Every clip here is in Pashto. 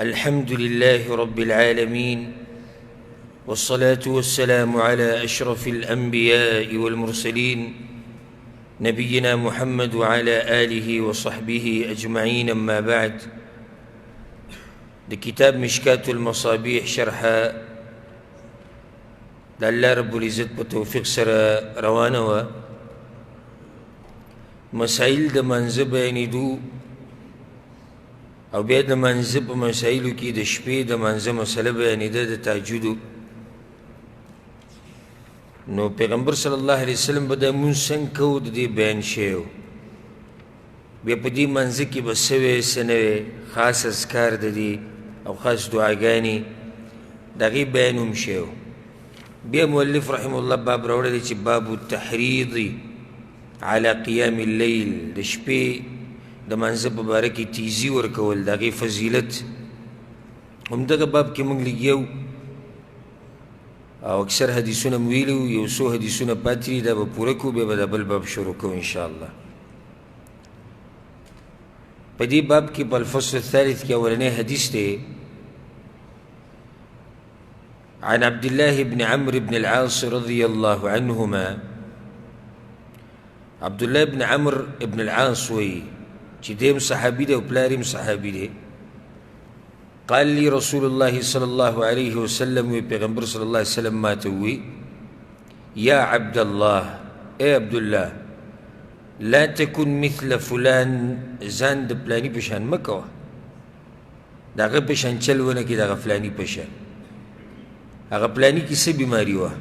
الحمد لله رب العالمين، والصلاة والسلام على أشرف الأنبياء والمرسلين نبينا محمد وعلى آله وصحبه أجمعين. أما بعد، لكتاب مشكاة المصابيح شرح الله رب العزت بتوفيق سر روانه مسائل د منځه بیانېدو او بیا د منځه په مسایلو کې د شپې د منځه مسله بیانېده د تهجدو. نو پیغمبر صلی الله علیه وسلم به د مونځ څنګه کوو د دې بیان شوی و. بیا په دې منځه کې به څه وی څه نه وی، خاص اذکار د دې او خاص دعاګانې د هغې بیان هم شوی و. بیا مؤلف رحمه الله باب راوړی دی چې باب التحریض على قیام اللیل، د شپې د منځه په باره کې تیزي ورکول، د هغې فضیلت. همدغه باب کې موږ لګیو او اکثر حدیثونه مو ویلي وو، یو څو حدیثونه پاتې دي، دا به پوره کړو، بیا به دا بل باب شروع کوو انشاءالله. په دې باب کې په الفصل الثالث کې اولنی حدیث دی عن عبد الله بن عمرو بن العاص رضي الله عنهما. عبد الله بن عمرو بن العاص وی چې دیم صحابي دی او پلاریم صحابي دی. قال لي رسول الله صلى الله عليه وسلم، وی پیغمبر صلی الله علیه وسلم ما ته وی یا عبد الله، اے عبد الله، لا تكن مثل فلان، ځان د پلانی په شان مه کوه، د هغه په شان چل ونه کړي، د هغه فلاني په شان. هغه پلانی کې څه بیماري وه؟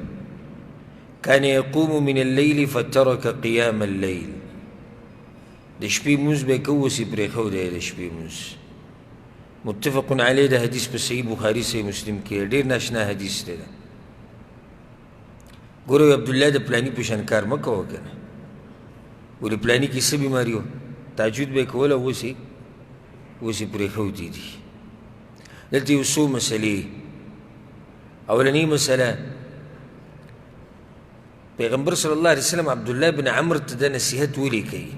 كان يقوم من الليل فترك قيام الليل، د شپې مونځ به یې کوو اوس یې پرېښود دی د شپې مونځ. متفق علیه د حدیث په صحیح بخاري صحیح مسلم کې ډېر ناشنا حدیث دی. ګوره عبدالله د پلاني په شان کار مه کوه که نه، ولې پلاني کې څه بیماري وه؟ تهجد به یې کوله اوس یې پرېښودی دي. دلته یو څو مسلې. اولنۍ مسله، پیغمبر صلی الله علیه وسلم عبدالله بن عمرو ته دا نصیحت ولې کوي؟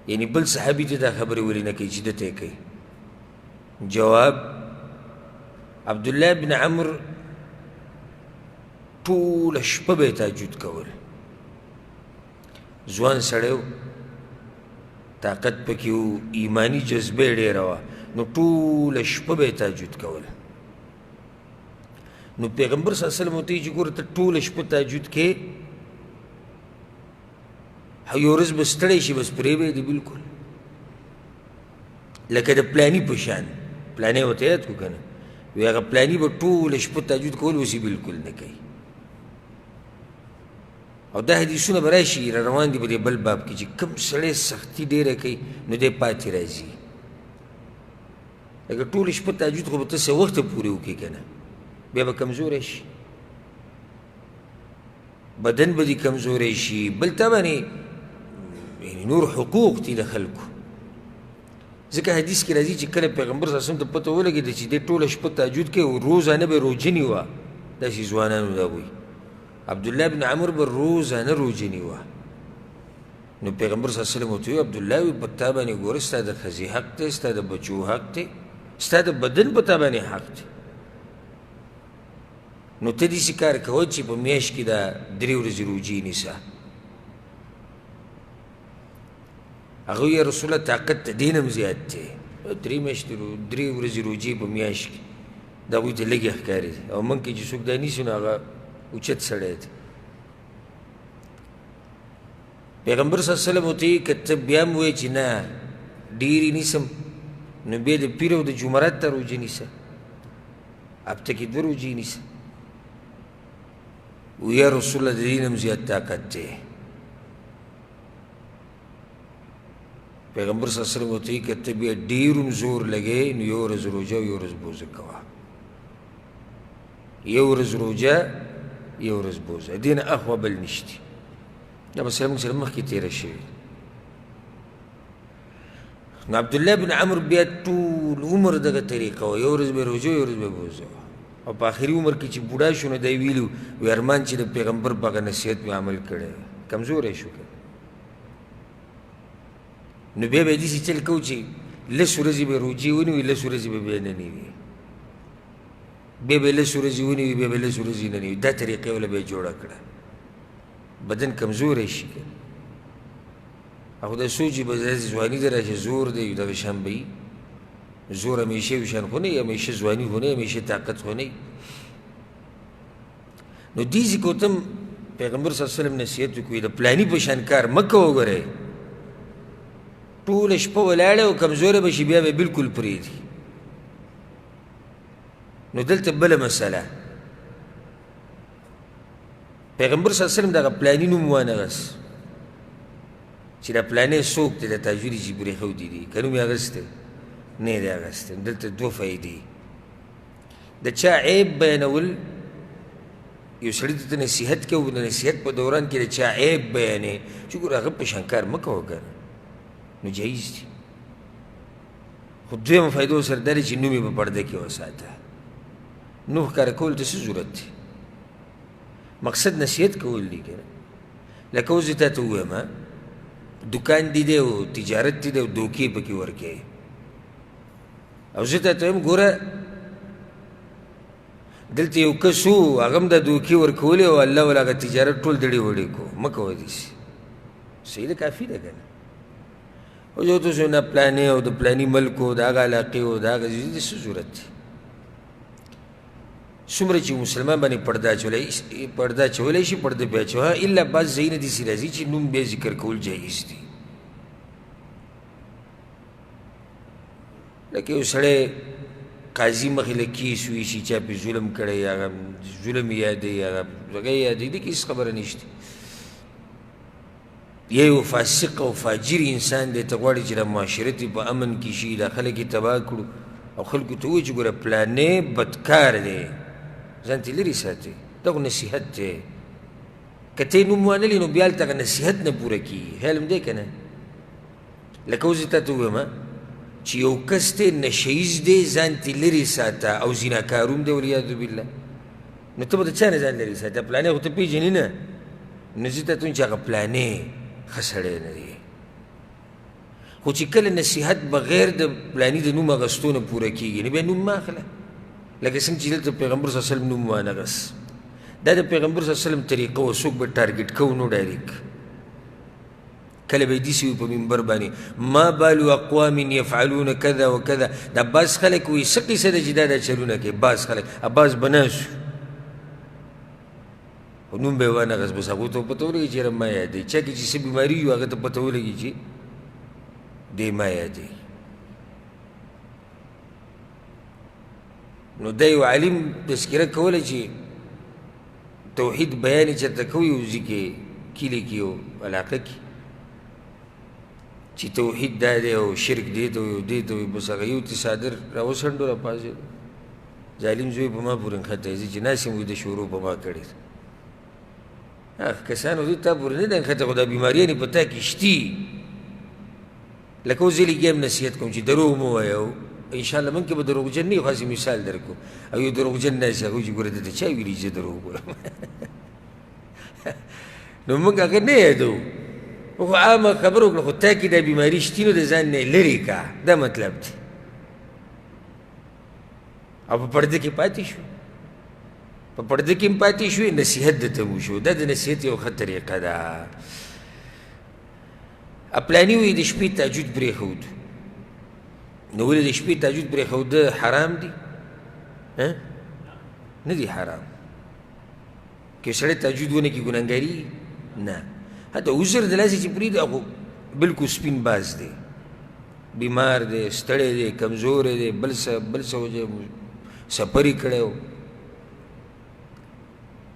یعنی بل صحابي ته دا خبرې ولې نه کوي چې ده ته یې کوي؟ جواب، عبدالله بن عمرو ټوله شپه به یې تهجد کول. ځوان سړی و، طاقت پکې و، ایماني جذبه یې ډېره وه، نو ټوله شپه به یې تهجد کول. نو پیغمبر صلی الله علیه وسلم ورته وایي چې ګوره ته ټوله شپه تهجد کې، یو ورځ به ستړی شي بس پرېږدي بلکل، لکه د پلاني په شان. پلانی ورته یاد کړو که نه، وایي هغه پلاني به ټوله شپه تهجد کول، اوس یې بلکل نه کوي. او دا حدیثونه به راشي را روان دي په دې بل باب کې چې کوم سړی سختي ډېره کوي نو دی پاتې راځي. لکه ټوله شپه تهجد خو به ته څه وخته پورې وکړې که نه، بیا به کمزوری شي، بدن به دې کمزوری شي. بل ته باندې یعنې نور حقوق دي د خلکو. ځکه حدیث کې راځي چې کله پیغمبر صلی الله علیه وسلم ته پته ولګېده چې دې ټوله شپه تهجد کوي او روزانه به روژنې وه، داسې ځوانانو دا وایي عبدالله بن عمرو به روزانه روژنې وه. نو پیغمبر صلی الله علیه وسلم ورته وایي عبدالله، وایي په تا باندې ګوره ستا د ښځې حق دی، ستا د بچو حق دی، ستا د بدن په تا باندې حق دی. نو ته داسې کار کوه چې په میاشت کې دا 3 ورځې روجې نیسه. هغه وایي یا رسول الله طاقت د دې نه هم زیات دی، 3 ورځې روجې په میاشت کې دا هغوی ته لږې ښکاري دي، او موږ کې چې څوک دا نیسي نو هغه اوچت سړی دی. پیغمبر صلی الله علیه وسلم ورته وایي که ته بیا هم وایې چې نه ډېرې نیسم، نو بیا د پیر او د جمعرات ته روجې نیسه، هفته کې 2 روجې نیسه. ویا رسول الله د دې نه هم زیات طاقت دی. پیغمبر صلی الله علیه وسلم ورته وایي که ته بیا ډېر هم زور لګې نو 1 ورځ روژه او 1 ورځ بوزه کوه. 1 ورځ روژه 1 ورځ بوزه، دې نه اخوا بل نشته. دا مسله موږ سره مخکې تېره شوې. نو عبدالله بن عمرو بیا ټول عمر دغه طریقه وه، 1 ورځ به روژه 1 ورځ به بوزه. او په آخري عمر کې چې بوډا شو نو دی ویلي وی ارمان چې د پیغمبر په هغه نصیحت مې عمل کړی، کمزوری شو که. نو بیا به یې داسې چل کوو چې لس ورځې به روجې ونیوي، لس ورځې به بیا نه نیوي، بیا به لس ورځې ونیوي، بیا به لس ورځې نه نیوي. دا طریقې وله به یې جوړه کړه، بدن کمزوری شي که او دا سوچي به داسې ځواني ده را چې زور دی دغه شان به وي. زور همیشه یو شان خو نه وي، همیشه ځواني خو نه وي، همیشه طاقت خو نه وي. نو دې ځکه ته هم پیغمبر صلی الله علیه وسلم نصیحت وکړي د پلاني په شان کار مه کوه. وګورئ ټوله شپه ولاړې او کمزوری به شي، بیا به بلکل پرېږدي. نو دلته بله مسله، پیغمبر صلی الله علیه وسلم دغه پلاني نوم وانغست چې دا پلانې څوک دی، د تاجور چې پرېښودي دي که نوم یې اغستی نه یې دی اغستی. دلته دوه فایدې، د چا عیب بیانول، یو سړي ته نصیحت کوي او د نصیحت په دوران کې د چا عیب بیانې چې ګوره هغه په شان کار مه کوه که نه، نو جایز دي. خو دویمه فایده ورسره دا دی چې نوم یې په پرده کې وساته. نوم ښکاره کول ته څه ضرورت دی؟ مقصد نصیحت کول دی که نه. لکه اوس تا ته ووایم دکان دی دی او تجارت دی دی او دوکې پکې ورکوې، او زه تا ته وایم ګوره دلته یو کس و هغه هم دا دوکې ورکولې او الله وله هغه تجارت ټول دړې وړې کو، مه کوه داسې. صحیح ده، کافي ده که نه. او زه ورته نه پلانې او د پلاني ملک و د هغه علاقې و د هغه ځای څه ضرورت دی؟ څومره چې مسلمان باندې پرده اچولی شي پرده بیا اچوه، الا بعض ځایونه داسې راځي چې نوم بیا ذکر کول جایز دي. لکه یو سړی قاضي مخې له کیس ویشي، چا پې ظلم کړی، هغه ظلم یادوي، هغه هغه یادوي، دې کې هېڅ خبره نشته. یا یو فاسق او فاجر انسان دی، ته غواړې چې د معاشرت په امن کې شي، دا خلک یې تباه کړو او خلکو ته ووایي چې ګوره پلانې بدکار دی، ځان ته لرې ساتئ، دغه نصیحت دی. که ته یې نوم وانلې نو بیا هلته هغه نصیحت نه پوره کېږي. خیال هم دی که نه؟ لکه اوس تا ته ووایم چې یو کس دی نشهیز دی، ځان ته لرې ساته، او زیناکاروم دی والعیاذ بالله، نو ته به د چا نه ځان لرې ساتې؟ پلانې خو ته پېژنې نه. نو زه تا ته وایم چې هغه پلانې ښه سړی نه دی. خو چې کله نصیحت بغیر د پلاني د نوم اغستو نه پوره کېږي نو بیا نوم مه اخله. لکه څنګه چې دلته پیغمبر صلی الله علیه وسلم نوم وانغست، دا د پیغمبر صلی الله علیه وسلم طریقه وه، څوک به ټارګېټ کوو نو ډایرکټ. کله به یې داسې وي په منبر باندې ما بالو اقوام یفعلون کذا وکذا، دا بعض خلک وایي څه قیسه ده چې دا چلونه کوي، بعض خلک بعض به ناست خو نوم به یې وانغست، بس هغو ته پته ولګي چې یاره ما یادوي. چا کې چې څه بیماري وي هغه ته پته ولګي چې دی ما یادوي. نو دا یو عالم تذکره کوله چې توحید بیان یې چېرته کوي یو ځای کې کلي کې یو علاقه کې چې توحید دا دی او شرک دې ته وي او دې ته وي، بس هغه یو تصادر راوڅنډو راپاڅېد، ظالم زوی په ما پورې نښتی ځي چې ناس یې د شروع په ما کړې ده. کسان وایي تا پورې نه ده نښتی، خو دا بیماریانې په تا کې شتي. لکه اوس زه لږ هم نصیحت کوم چې دروغ مه وایه، او انشاءالله من کې به دروغجن نه وي، خاصې مثال در کوم. او یو دروغجن ناست هغه وایي چې ګوره دته چا ویلي چې زه دروغ وګورم. نو موږ هغه نه یادوو، خو عامه خبره وکړه، خو تا کې دا بیماري شتي نو د ځان نه یې لرې کړه، دا مطلب دی. او په پرده کې پاتې شو، په پرده کې هم پاتې شوې، نصیحت درته وشو. دا د نصیحت یو ښه طریقه ده. پلاني وایي د شپې تهجد پرېښود، نو ولې د شپې تهجد پرېښوده حرام دي؟ نه دي حرام. که سړی تهجد ونه کړي ګناهګاري نه. حتی عذر د لاسې چې پرېږدي هغه بلکل سپین باز دی، بیمار دی، ستړی دی، کمزوری دی، بل څه وجه سفر یې کړی و،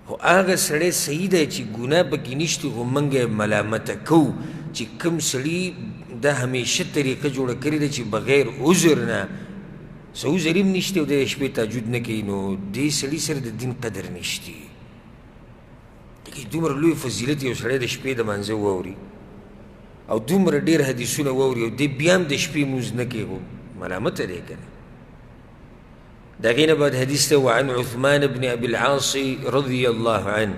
خو هغه سړی صحیح دی چې ګناه پکې نشته، خو موږ یې ملامته کوو چې کوم سړي دا همیشه طریقه جوړه کړې ده چې بغیر عذر نه، څه عذر هم نشته او د شپې تهجد نه کوي، نو دې سړي سره د دین قدر نشته. دومره لوی فضیلت یو سړی د شپې د مانځه واوري او دومره ډېر حدیثونه واوري او دی بیا هم د شپې لمونځ نه کوي، خو ملامته دی که نه. د هغې نه بعد حدیث ته وعن عثمان بن ابي العاص رضي الله عنه،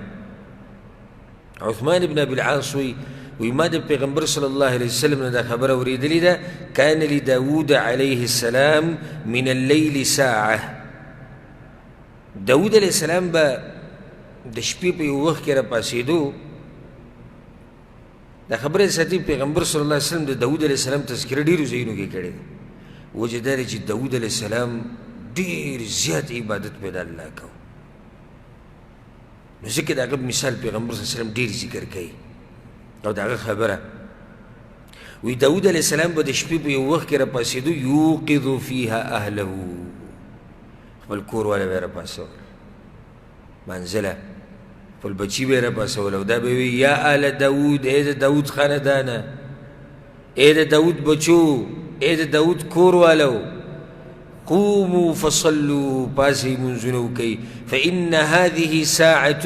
عثمان بن ابي العاص وایي وی ما د پیغمبر صلی الله علیه وسلم نه دا خبره اورېدلې ده کان لداود علیه السلام من اللیل ساعه داود علیه السلام به د شپې په یو وخت کې راپاڅېدو دا خبره ساتي پیغمبر صلی الله علیه وسلم د داود علیه السلام تذکره ډېرو ځایونو کې کړې ده وجه دا دی چې داود علیه السلام ډېر زیات عبادت به د الله کو نو ځکه د هغه مثال پیغمبر صلی الله علیه وسلم ډېر ذکر کوي او د هغه خبره وی داود علیه السلام به د شپې په یو وخت کې راپاڅېدو یوقظ فیها اهله خپل کور والا به یې راپاڅول منزله خپل بچي به یې راپاڅول او دا به وي یا اهل داود ای د داود خاندانه ای د داود بچو ای د داود کور والو قوموا فصلوا پاسئ منځونه وکئ فإن هذه ساعة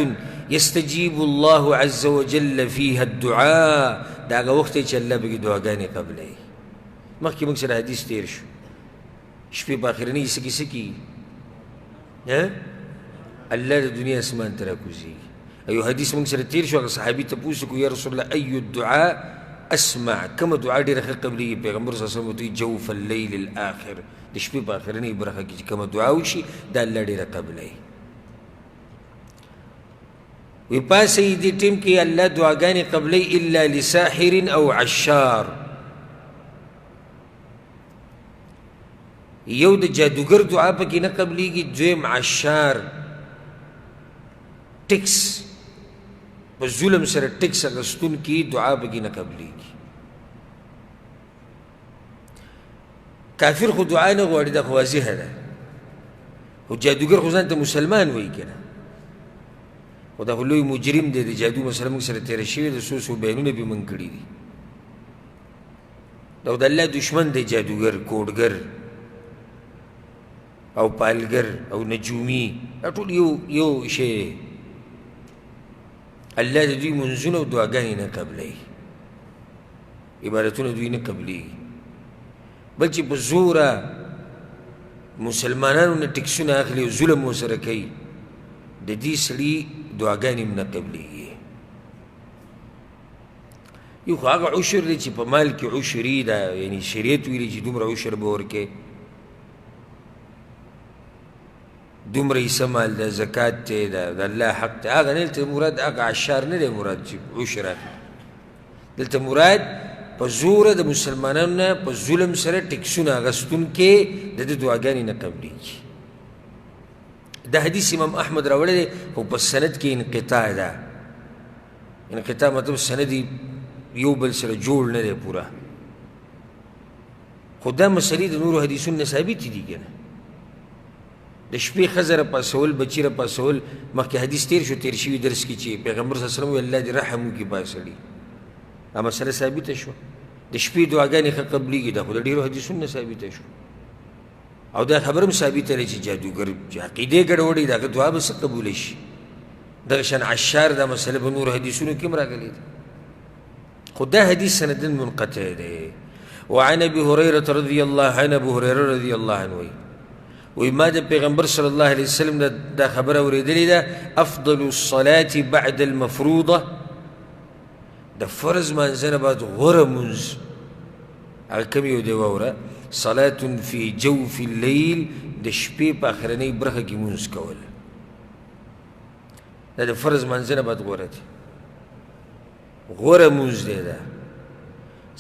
يستجيب الله عز وجل فيها الدعاء دا هغه وخت دی چې الله پکې دعاګانې قبلوي مخکې موږ سره حدیث تېر شو شپې په آخرنۍ حصه کې څه کېږي الله د دنیا اسمان ته راکوزېږي ایو حدیث موږ سره تېر شو هغه صحابي تپوس وکړو یا رسول الله ای الدعاء اسمع کومه دعا ډېره ښه قبلېږي پیغمبر صلی الله علیه وسلم ورته جوف الليل الاخر د شپې په آخرنۍ برخه کې چې کومه دعا وشي دا الله ډېره قبلوي وی پاسئ دې ټیم کې الله دعاګانې قبلوي الا لساحر او عشار یو د جادوګر دعا پکې نه قبلېږي دویم عشار ټکس په ظلم سره ټکس اخیستونکي دعا پکې نه قبلېږي کافر خو دعا نه غواړي دا خو واضحه ده خو جادوګر خو ځان ته مسلمان وایي که نه خو دا خو لوی مجرم دی د جادو مسله موږ سره تېره شوې ده څو څو بیانونه پې موږ کړي دي دا د الله دشمن دی جادوګر کوډګر او پالګر او نجومي دا ټول یو شی الله د دوی منځونه او دعاګانې نه قبلوي عبادتونه دوی نه قبلېږي بل چې په زوره مسلمانانو نه ټکسونه اخلي او ظلم ورسره کوي د دې سړي دعاګانې هم نه قبلېږي یو خو هغه عشر دی چې په مال کې عشري ده یعنې شریعت ویلي چې دومره عشر به ورکې دومره حصه مال ده زکات دی د الله حق دی هغه نه دلته مراد هغه عشار نه دی مراد چې عشر اخلي دلته مراد په زوره د مسلمانانو نه په ظلم سره ټکسونه اخیستونکې د ده دعاګانې نه قبلېږي دا حدیث امام احمد راوړی دی خو په سند کې انقطاع ده انقطاع مطلب سند یو بل سره جوړ نه دی پوره خو دا مسلې د نورو حدیثونو نه ثابتې دي که نه د شپې ښځه راپاڅول بچي راپاڅول مخکې حدیث تېر شو تېر شوي درس کې چې پیغمبر صلی الله علیه وسلم ویل الله دې رحم وکړي په سړي دا مسله ثابته شوه د شپې دعاګانې ښه قبلېږي دا خو د ډېرو حدیثونو نه ثابته شو او دا خبره هم ثابته دی چې جادوګر چې عقیدې ګډوډې د هغه دعا به څه قبوله شي دغه شان عشار دا مسله په نورو حدیثونو کې هم راغلې ده خو دا حدیث سنداً منقطع دی وعن ابي هريره رضي الله عنه ابو هريره رضي الله عنه وی ما د پیغمبر صلی الله علیه وسلم دا خبره اورېدلې ده افضل الصلاة بعد المفروضه د فرض منځ نه بعد غوره مونځ هغه کوم یو دی واوره صلاة فی جوف اللیل د شپې په آخرنۍ برخه کې مونځ کول دا د فرض منځ نه بعد غوره دی غوره مونځ دی دا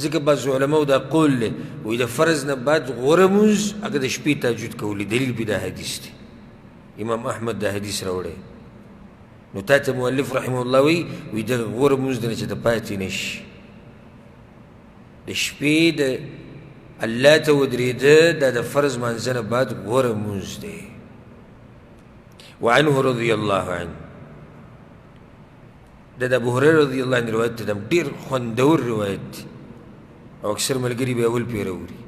ځکه بعض علماو دا قول دی وایي د فرض نه بعد غوره مونځ هغه د شپې تهجد کولی دلیل پې دا حدیث دی امام احمد دا حدیث راوړی نو تا ته مؤلف رحمه الله وایي دغه غوره مونځ دی نه چې ته پاتې نه شي د شپې د الله ته ودرېده دا د فرض منځ نه بعد غوره مونځ دی وعنه رضی الله عنه دا د ابو هريره رضی الله عنه روایت دی دا ډېر خوندور روایت دی او اکثر ملګري به اول پې راوړي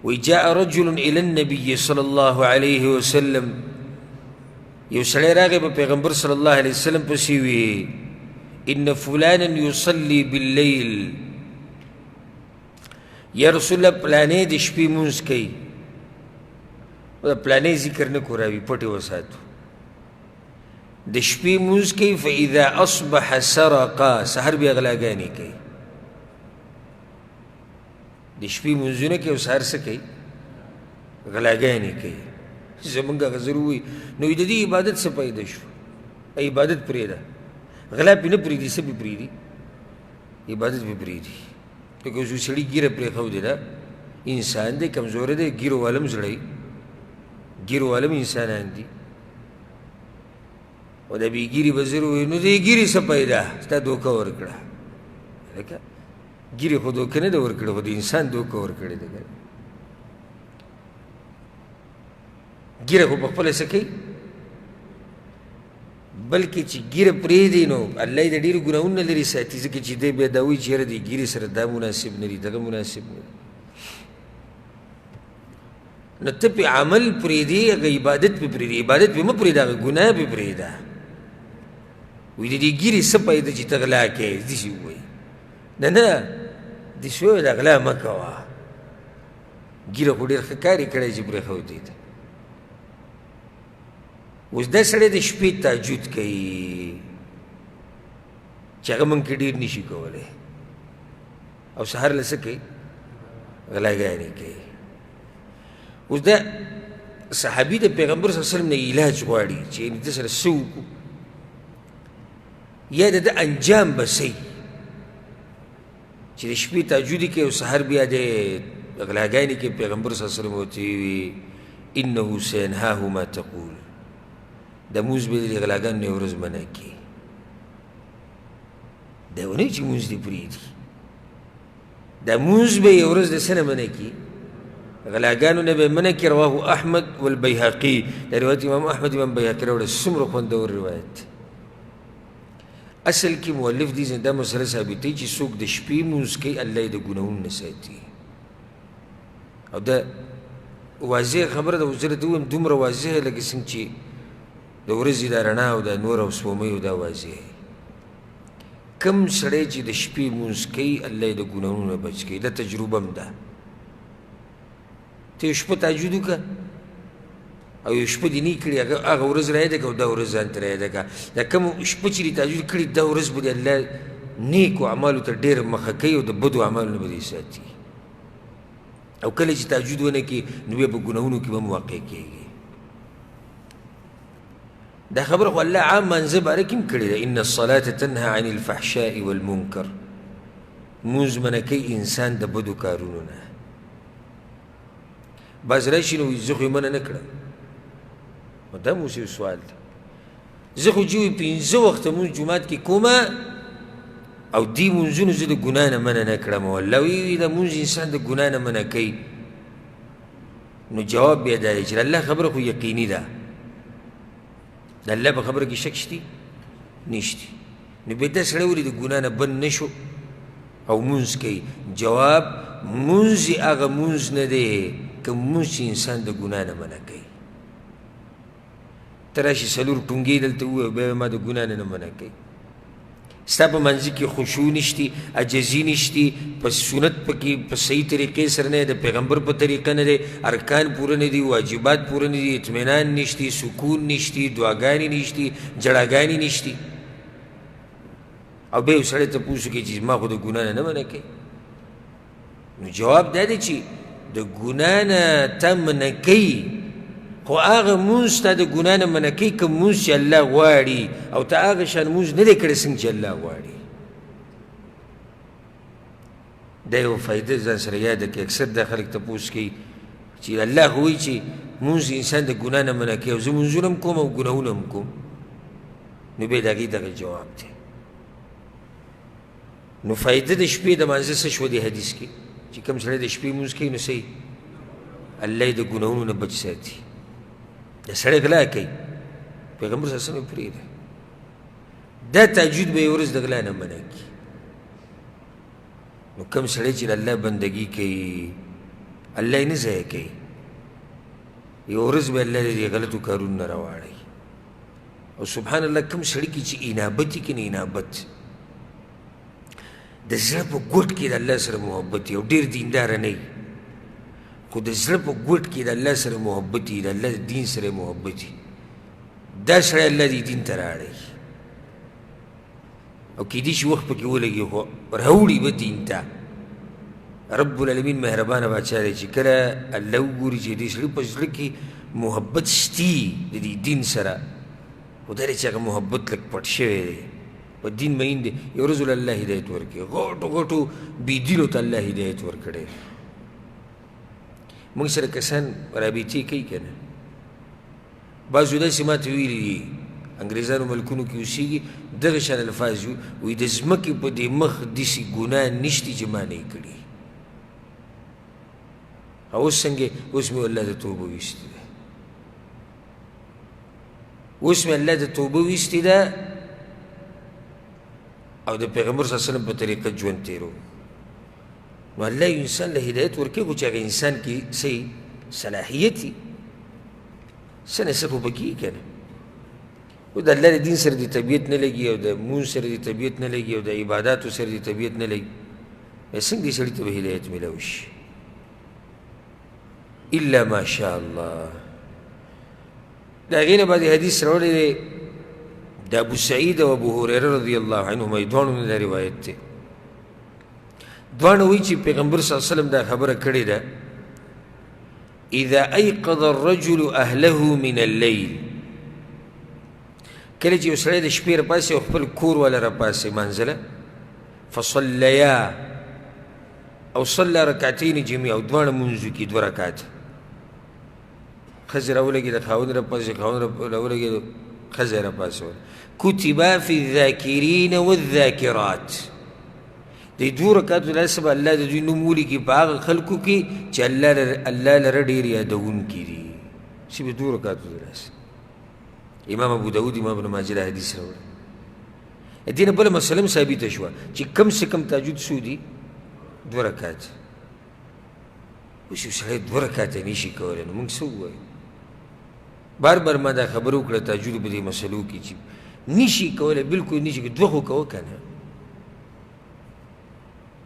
وی جاء رجل الى النبي صلی الله علیه وسلم یو سړی راغی په پیغمبر صلی الله علیه وسلم پسې وی ان فلانا یصلي باللیل یا رسول الله پلانې د شپې مونځ کوي د پلانې ذکر نه کو راوي پټې وساتو د شپې مونځ کوي فاذا اصبح سرقا سحر بیا غلاګانې کوي د شپې مونځونه کوي او سحر څه کوي غلاګانې کوي زمونږ هغه زر ووایي نو د دې عبادت څه پیدا شو عبادت پرېږده غلا پې نه پرېږدي څه پې پرېږدي عبادت پې پرېږدي لکه اوس سړي ګیره پرېښودې ده انسان دی کمزوری دی ګیرو والم زړی ګیرو والم انسانان دي او د بې ګیرې به زر ووایي نو دې ګیرې څه پیدا ستا دوکه ورکړه لکه ګیرې خو دوکه نه ده ورکړې خو د انسان دوکه ورکړې ده ګیره خو په خپله څه کوي بلکې چې ګیره پرېږدي نو الله یې د ډېرو ګناهونو نه لرې ساتي ځکه چې دی بیا دا وایي چې یاره د ګیرې سره دا مناسب نه دي دغه مناسب نه دي نو ته پې عمل پرېږدي هغه عبادت پې پرېږدي عبادت پې مه پرېږده هغه ګناه پې پرېږده وایي د دې ګیرې څه پیدا چې ته غلا کوې داسې ووایي نه نه داسې ووایي د غلا مه کوه ګیره خو ډېر ښه کار یې کړی چې پرېښودی ده اوس دا سړی د شپې تهجد کوي چې هغه موږ کې ډېر نشي کولی او سهار له څه کوي غلاګانې کوي اوس دا صحابي د پیغمبر صلی الله علیه وسلم نه علاج غواړي چې یعنې ده سره څه وکړو یا د ده انجام به څه چې د شپې تهجد یې کوي او سهار بیا د غلاګانې کوي پیغمبر صلی الله علیه وسلم ورته وویل انه سینهاه ما تقول د مونځ به د غلاګانو نه یوه ورځ منع کړي دا ونه چې مونځ دې پرېږدي دا مونځ به یوه ورځ د څه نه منع کړي غلاګانو نه به منع کړي رواه احمد والبیهقي دا روایت امام احمد امام بیهقي راوړه څومره خوندور روایت دی اصل کې مؤلف دې دا مسله ثابتوي چې څوک د شپې مونځ کوي الله یې د ګناهونو نه ساتي او دا واضح خبره ده اوس زه درته ووایم دومره واضحه لکه څنګه چې د ورځې دا رڼا او د نور او سپومۍ دا واضح کم سړی چې د شپې مونځ کوي الله یې د ګناهونو نه بچ کوي دا تجربه هم ده ته یو شپه تهجد وکړه او یو شپه دې نه کړي هغه ورځ رایاده کړه او دا ورځ ځان ته رایاده کړه دا کوم شپه چې دې تهجد کړي دا ورځ به دې الله نیکو اعمالو ته ډېر مخه کوي او د بدو اعمالو نه به دې ساتي او کله چې تهجد ونه کړي نو بیا په ګناهونو کې به هم واقع کېږي دا خبره خو الله عام منځه باره کې هم کړې ده ان الصلاة تنهى عن الفحشاء والمنکر مونځ منع کوي انسان د بدو کارونو نه بعض راشي نو زه خو یې منع نه کړم نو دا مو یو سوال دی زه خو چې وایي پنځه وخته مونځ جومات کې کومه او دې مونځونو زه د ګناه نه منع نه کړم والله وایي دا مونځ انسان د ګناه نه منع کوي نو جواب بیا دا دی چې الله خبره خو یقیني ده د الله په خبره کې شک شتي نشتي نو بیا دا سړی ولې د ګناه نه بند نه شو او مونځ کوي جواب مونځ یې هغه مونځ نه دی که مونځ چې انسان د ګناه نه منع کوي ته راشي څلور ټونګې دلته ووایه بیا ما د ګناه نه منع کوي ستا په منځ کې خشوع نشتي عجزي نشتي په سنت پکې په صحیح طریقې سره نه د پیغمبر په طریقه نه دی ارکان پوره نه دي واجبات پوره نه دي اطمینان نشتي سکون نشتي دعاګانې نشتي جړاګانې نشتي او بیا یو سړی تپوس وکړي چې ما خو د ګناه نه منع کوي نو جواب دا دی چې د ګناه نه ته منع کوي خو هغه مونځ تا د ګناه نه منع کوي که مونځ چې الله غواړي او ته هغه شان مونځ نه دی کړی څنګه چې الله غواړي دا یو فایده ځان سره یاده کړي اکثر دا خلک تپوس کوي چې الله خو وایي چې مونځ انسان د ګناه نه منع کوي او زه مونځونه هم کوم او ګناهونه هم کوم نو بیا د هغې دغه جواب دی نو فایده د شپې د مانځه څه شوه دې حدیث کې چې کوم سړی د شپې مونځ کوي نو صحیح الله یې د ګناهونو نه بچ ساتي دا سړی غلا کوي پیغمبر صلی الله علیه وسلم یې پرېږده دا تهجد به یې ورځ د غلا نه منع کړي نو کوم سړی چې د الله بندګي کوي الله یې نه ضایع کوي یو ورځ به الله دې غلطو کارونو نه راواړوي او سبحان الله کوم سړي کې چې انابت یې کنه انابت د زړه په ګوټ کې د الله سره محبت وي او ډېر دینداره نه وي خو د زړه په ګوټ کې د الله سره محبت وي د الله د دین سره محبت وي دا سړی الله دې دین ته راړی او کیدای شي وخت پکې ولګي خو راوړي به دین ته رب العالمین مهربانه بادشاه دی چې کله الله وګوري چې دې سړي په زړه کې محبت شتي د دې دین سره خو دا دی چې هغه محبت لږ پټ شوی دی په دین مین دی یو ورځ الله هدایت ورکړي غوټو غوټو بېدینو ته الله هدایت ورکړی موږ سره کسان رابطې کوي که نه بعضو داسې ما ته ویلي دي انګریزانو ملکونو کې اوسېږي دغه شان الفاظ وي د ځمکې په دې مخ داسې ګناه نشته چې ما نه یې کړي او اوس څنګه اوس مې الله د توبه ویستې ده اوس مې الله د توبه ویستې ده او د پیغمبر صلی الله علیه وسلم په طریقه ژوند تېرو نو الله یو انسان له هدایت ورکوي خو چې هغه انسان کې څه صلاحیت وي څه نه څه خو به کېږي که نه او د الله د دین سره دې طبیعت نه لګي او د مونځ سره دې طبیعت نه لګي او د عباداتو سره دې طبیعت نه لګي څنګه دې سړي ته به هدایت میلاو شي الا ما شاء الله د هغې نه بعد حدیث راوړی دی د ابو سعید او ابو هریره رضی الله عنهما یې دواړو نه دا روایت دی دواړه وایي چې پیغمبر صلی الله علیه وسلم دا خبره کړې ده اذا ایقظ الرجل اهله من الليل کله چې یو سړی د شپې راپاسي او خپل کور والا راپاسي مانځله فصلیا او صلى رکعتین جميعا او دواړه مونځو کې دوه رکعته ښځې راولګېده خاوند راپاسي خاوند راولګېده ښځه یې راپاڅوله کتبا فی الذاکرین والذاکرات دې دوه رکعتو داسې به الله د دوی نوم ولیکي په هغه خلکو کې چې الله لره ډېر یادونکي دي چې به دوه رکعتو داسې امام ابو داود امام ابن ماجه دا حدیث راوړی دې نه بله مسله هم ثابته شوه چې کم سے کم تهجد څو دي دوه رکعت اوس یو سړی دوه رکعته نشي کولی نو موږ څه ووایو بار بار ما دا خبره وکړه تهجد په دې مسلو کې چې نشي کولی بلکل نشي کولی دوه خو کوه که نه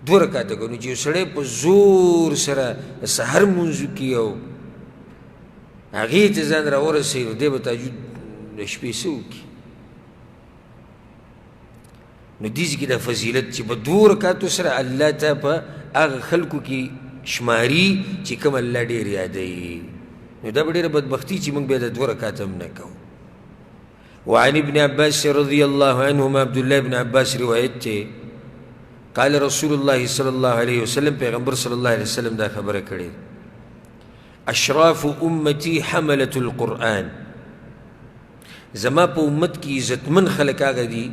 دوه رکعته کوو نو چې یو سړی په زور سره د سحر لمونځو کې او هغې ته ځان راورسوي نو دی به تهجد د شپې څه وکړي نو دې ځای کې دا فضیلت چې په دوه رکعتو سره الله ته په هغه خلکو کې شماري چې کوم الله ډېر یادوي نو دا به ډېره بدبختي چې موږ بیا د دوه رکعت هم نه کوو وعن ابن عباس رضی الله عنهما عبدالله بن عباس روایت دی قال رسول الله صلی الله علیه وسلم پیغمبر صلی الله علیه وسلم دا خبره کړې اشراف امتی حملة القرآن زما په امت کې عزتمن خلک هغه دي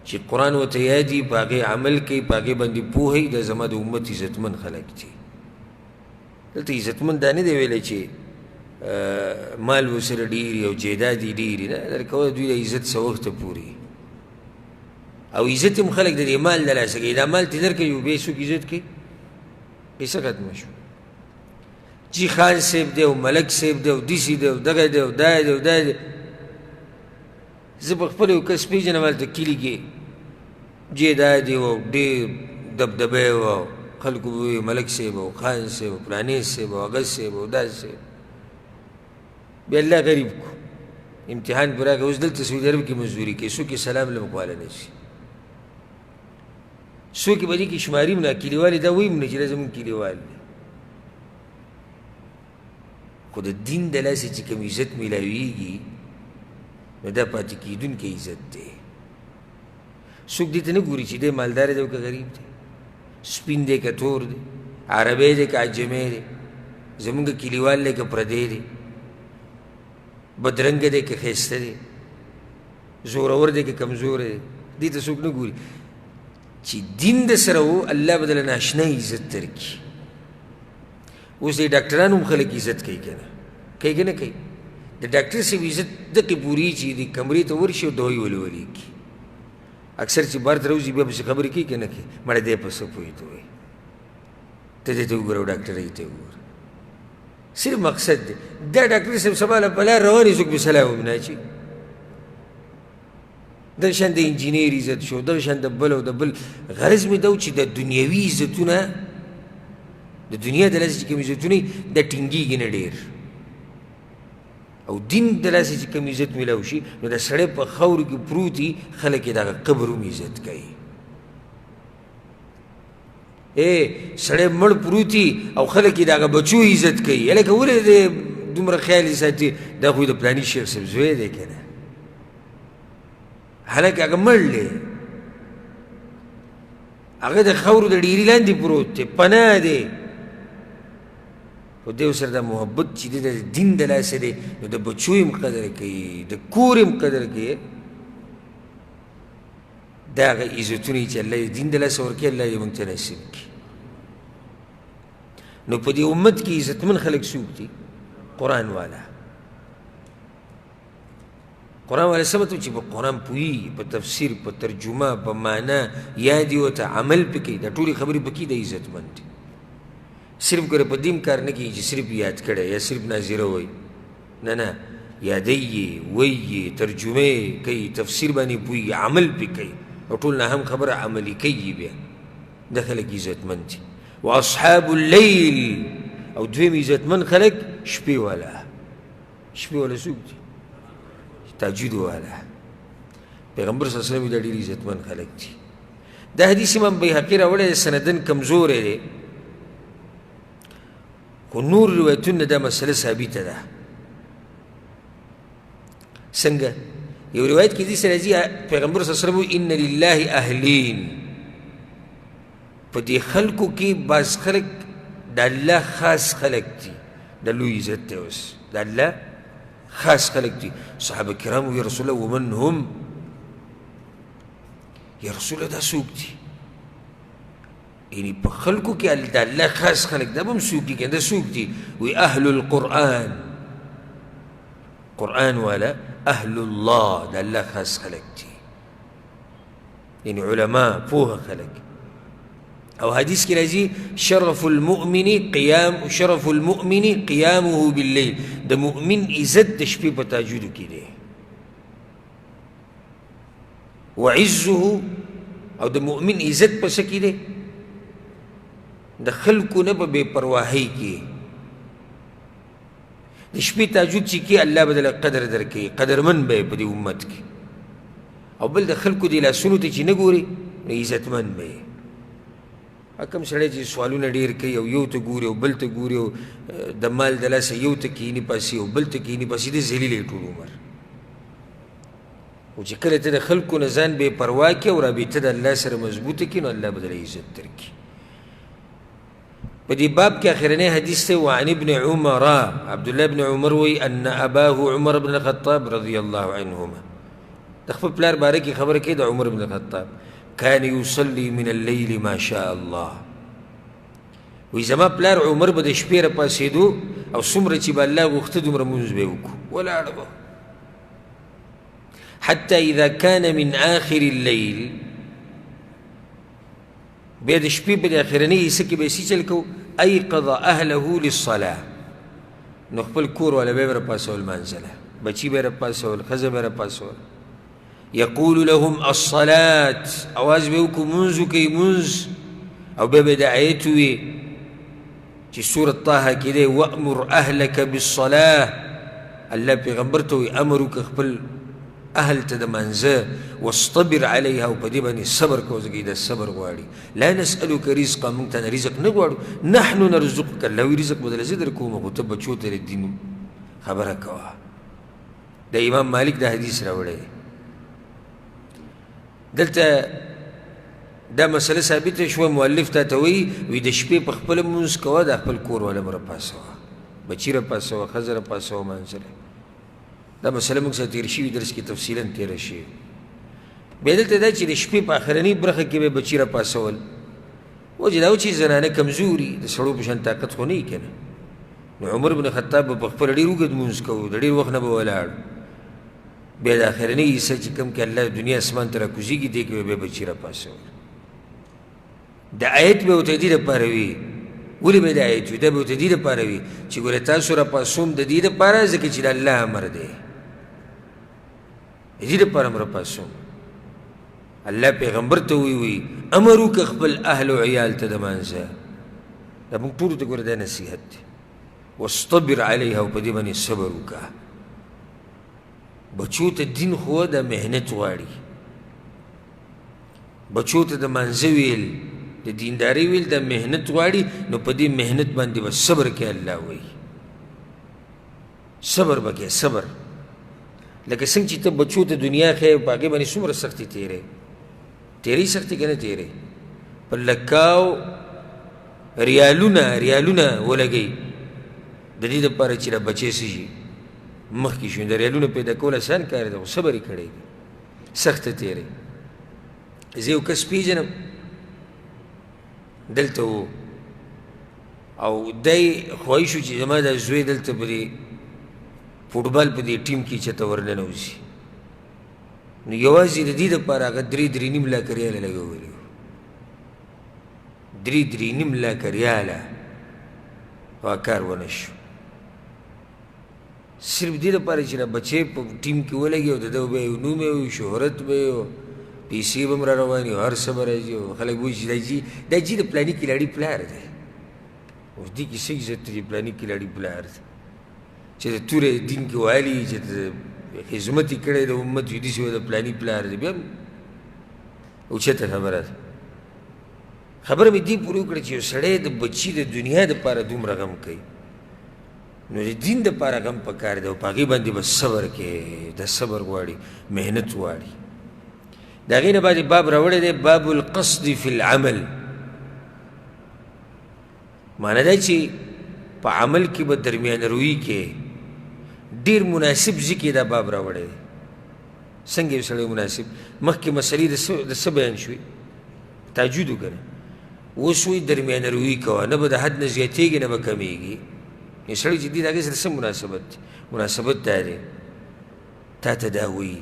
چې قرآن ورته یادي په هغې عمل کوي په هغې باندې پوهوي دا زما د امت عزتمن خلک دي دلته عزتمن دا نه دی ویلی چې مال ورسره ډېري او جیداد یې ډېري نه درکوه دوی د عزت څه وخته پورې او عزت هم خلک د دې مال د لاسه کوي دا مال ته درکوي او بیا یې څوک عزت کوي قصه ختمه شو جی خان صاحب دی او ملک صاحب دی او داسې دی او دغه دی او دا دی او دا دی زه په خپل یو کس پېژنم هلته کلي کې جیداد یې و او ډېر دبدبه یې و او خلکو به وایي ملک صاحب او خان صاحب او فلانې صاحب او هغه صاحب او داسې صاحب بیا الله غریب کو امتحان پرې راغی اوس دلته سعودي عرب کې مزدوري کوي څوک یې سلام له مخواله نه شي څوک یې په دې کې شماري هم نه کلیوال دا وایي هم نه چې دا زمونږ کلیوال دی خو د دین د لاسې چې کوم عزت میلاویږي نو دا پاتې کېدونکی عزت دی څوک دې ته نه ګوري چې دی مالدار دی او که غریب دی سپین دی که تور دی عربی دی که عجمی دی زمونږ کلیوال دی که پردی دی بدرنګه دی که ښایسته دی زورور دی که کمزور دی دې ته څوک نه ګوري چې دین د سره و الله به دله ناشنا عزت درکړي اوس د ډاکټرانو هم خلک عزت کوي که نه کوي که نه کوي د ډاکټر صاحب عزت دقې پورې چې د کمرې ته ورشي او دوایي ولولېږي اکثر چې بار ته راوځي بیا پسې خبرې کوي که نه کوي مړه دی په څه پوهې ته وایي ته دې ته وګوره او ډاکټرۍ ته وګوره صرف مقصد دی دا ډاکټر صاحب سبا له په لار روان وي څوک پې سلام هم نه اچوي دغه شان د انجینیر عزت شو دغه شان د بل او د بل غرض مې دا و چې د دنیوي عزتونه د دنیا د لاسه چې کوم عزتونه وي دا ټینګېږي نه ډېر او دین د لاسه چې کوم عزت میلاو شي نو د سړی په خاورو کې پروت وي خلک یې دغه قبر هم عزت کوي سړی مړ پروت وي او خلک یې دغه بچو عزت کوي هلکه ولې د دومره خیال یې ساتي دا خو د پلاني شیخ صاحب زوی دی که نه هلکه هغه مړ دی هغه د خاورو د ډیري لاندې پروت دی پناه دی خو دی سره دا محبت چې دی د دین د لاسه دی نو د بچو هم قدر کوي د کور هم قدر کوي دا هغه عزتونه چې الله یې دین د لاسه ورکوي الله یې موږ ته نصیب کړي نو په دې امت کې عزتمن خلک څوک دي قرآن والا قرآن والا څه مطلب چې په قرآن پوهېږي په تفسیر په ترجمه په معنا یاد یې ورته عمل پې کوي دا ټولې خبرې پکې د عزتمند دي صرف ګوره په دې کار نه کوي چې صرف یاد کړی یا صرف ناظره وایي نه نه یادوي یې وایي یې ترجمه یې کوي تفسیر باندې پوهېږي عمل پې کوي او ټول نه هم خبره عملي کوي بیا دا خلک عزتمند دي واصحاب اللیل او دویم عزتمند خلک شپې والا شپې والا څوک دي تهجد والا پیغمبر صلی الله علیه وسلم دا ډېر عزتمند خلک دي دا حدیث امام بیهقي راوړی سندن کمزوری دی خو نور روایتونه دا مسله ثابته ده څنګه یو روایت کې داسې راځي پیغمبر صلی الله علیه وسلم ان لله اهلین په دې خلکو کې بعض خلک د الله خاص خلک دي د لوی عزت دی اوس د الله خاص خلک دي صحابه کرام یا رسول الله ومن هم یا رسول الله دا څوک دي یعنی په خلکو کې د الله خاص خلک دا به هم څوک دي که دا څوک دي وی اهل القرآن قرآن والا اهل الله د الله خاص خلک دي یعنی علماء پوهه خلک او حدیث کې راځي شرف المؤمن قیامه باللیل د مؤمن عزت د شپې په تهجدو کې دی وعزه او د مؤمن عزت په څه کې دی د خلکو نه په بې پرواهۍ کې د شپې تهجد چې کې الله به دله قدر درکوي قدرمن به یې په دې امت کې او بل د خلکو دې لاسونو ته چې نه ګوري نو عزتمن به یې کوم سړی چې سوالونه ډېر کوي او یو ته ګوري او بل ته ګوري او د مال د لاسه یو ته کښېني پاسي او بل ته کښېني پاسي دی ذلیل یې ټول عمر خو چې کله ته د خلکو نه ځان بې پروا کړې او رابطه د الله سره مضبوطه کړي نو الله به دله عزت درکړي په دې باب کې اخرنی حدیث دی وعن ابن عمر عبدالله ابن عمر وایي ان اباه عمر بن الخطاب رضی الله عنهما د خپل پلار باره کې خبره کوي د عمر بن الخطاب كان يصلي من الليل ما شاء الله وی زما پلار عمر به د شپې راپاڅېدو او څومره چې به الله غوښته دومره مونځ به یې وکړو ولاړه به حتى اذا كان من آخر الليل بیا د شپې په د اخرنۍ حصه کې به یې څه چل کوو ایقظ اهله للصلاه نو خپل کور والا به یې راپاڅول لمانځله بچي به یې راپاڅول ښځه به یې راپاڅول یقول لهم الصلاة اواز به وکړو مونځ وکئ مونځ او بیا به د آیت وي چې سورة طه کې دی وأمر أهلك بالصلاة الله پیغمبر ته وي امر وکړه خپل اهل ته د مانځه واصطبر علیها او په دې باندې صبر کوه ځکه دا صبر غواړي لا نسألک رزقا موږ ته رزق نه غواړو نحن نرزقک الله وي رزق به درله زه درکوم خو ته بچو ته د دین خبره کوه د امام مالک دا حدیث راوړی دلته دا مسله ثابته شوه مؤلف ته وایي وی د شپې په خپله مونځ کوه د خپل کور والا به راپاڅوه بچي راپاڅوه ښځه راپاڅوه مانځله دا مسله موږ سره تېر شوي درس کې تفصیلا تېره شوې بیا دلته دا چې د شپې په اخرنۍ برخه کې به بچي راپاڅول وجه دا و چې زنانه کمزوري د سړو په شان طاقت خو نه وي که نه نو عمر بن خطاب به په خپله ډېر اوږد مونځ کوو د ډېر وخت نه به ولاړ بیا د اخرنۍ حصه چې کوم کې الله دنیا اسمان ته راکوزېږي دې کې به بیا بچي راپاڅول د آیت به ورته دې دپاره وي ولې به د آیت وي دا به ورته دې دپاره وي چې ګوره تاسو راپاڅوم د دې دپاره ځکه چې د الله امر دی د دې دپاره م راپاڅوم الله پیغمبر ته وی امر وکړه خپل اهل او عیال ته د مانځه دا موږ ټولو ته ګوره دا نصیحت دی واصطبر علیها او په دې باندې صبر وکړه بچو ته دین خو د محنت غواړي بچو ته د منځه ویل د دینداري ویل د محنت غواړي نو په دې محنت باندې به صبر کوي الله وایي صبر به کوي صبر لکه څنګه چې ته بچو ته دنیا ښیې په هغې باندې څومره سختي تیرې سختي که نه تیرې په لکاو ریالونه ولګوي د دې دپاره چې دا بچی څه شي مخکې شو د ریالونو پیدا کول اسان کار دی خو صبر یې کړی دی سخته تیرې زه یو کس پیژنم دلته و او دی خوښ شو چې زما دا زوی دلته په دې فوټبال په دې ټیم کې چېرته ورننوځي نو یوازې د دې دپاره هغه 3.5 لاکه ریاله لګولي وو 3.5 لاکه ریاله هغه کار ونه شو صرف دې دپاره چې دا بچی په ټیم کې ولګي او د ده به یو نوم وي شهرت به وي پیسې به هم را روانې او هر څه به راځي او خلک به وایي چې دا جي د پلاني کلاړي پلار دی اوس دې کې څه عزت دی چې پلاني کلاړي پلار دی چې د تورې دین کې وایلي چې خدمت یې کړی د امت وي داسې وایي د پلاني پلار دی بیا هم اوچته خبره ده خبره مې دې پورې وکړه چې یو سړی د بچي د دنیا دپاره دومره غم کوي نو د دین دپاره غم پکار دی او په هغې باندې به صبر کوي دا صبر غواړي محنت غواړي د هغې نه بعد باب راوړی دی باب القصد فی العمل معنی دا چې په عمل کې به درمیان روی کې ډېر مناسب ذکر دا باب راوړی دی څنګه یو سړی مناسب مخکې مسلې د څه بیان شوې تاجود وکړه اوس وایي درمیان روی کوه نه به د حد نه زیاتېږي نه به کمیږي یو سړی چې دي د هغې سره څه مناسبت دی مناسبت دا دی تا ته دا وایي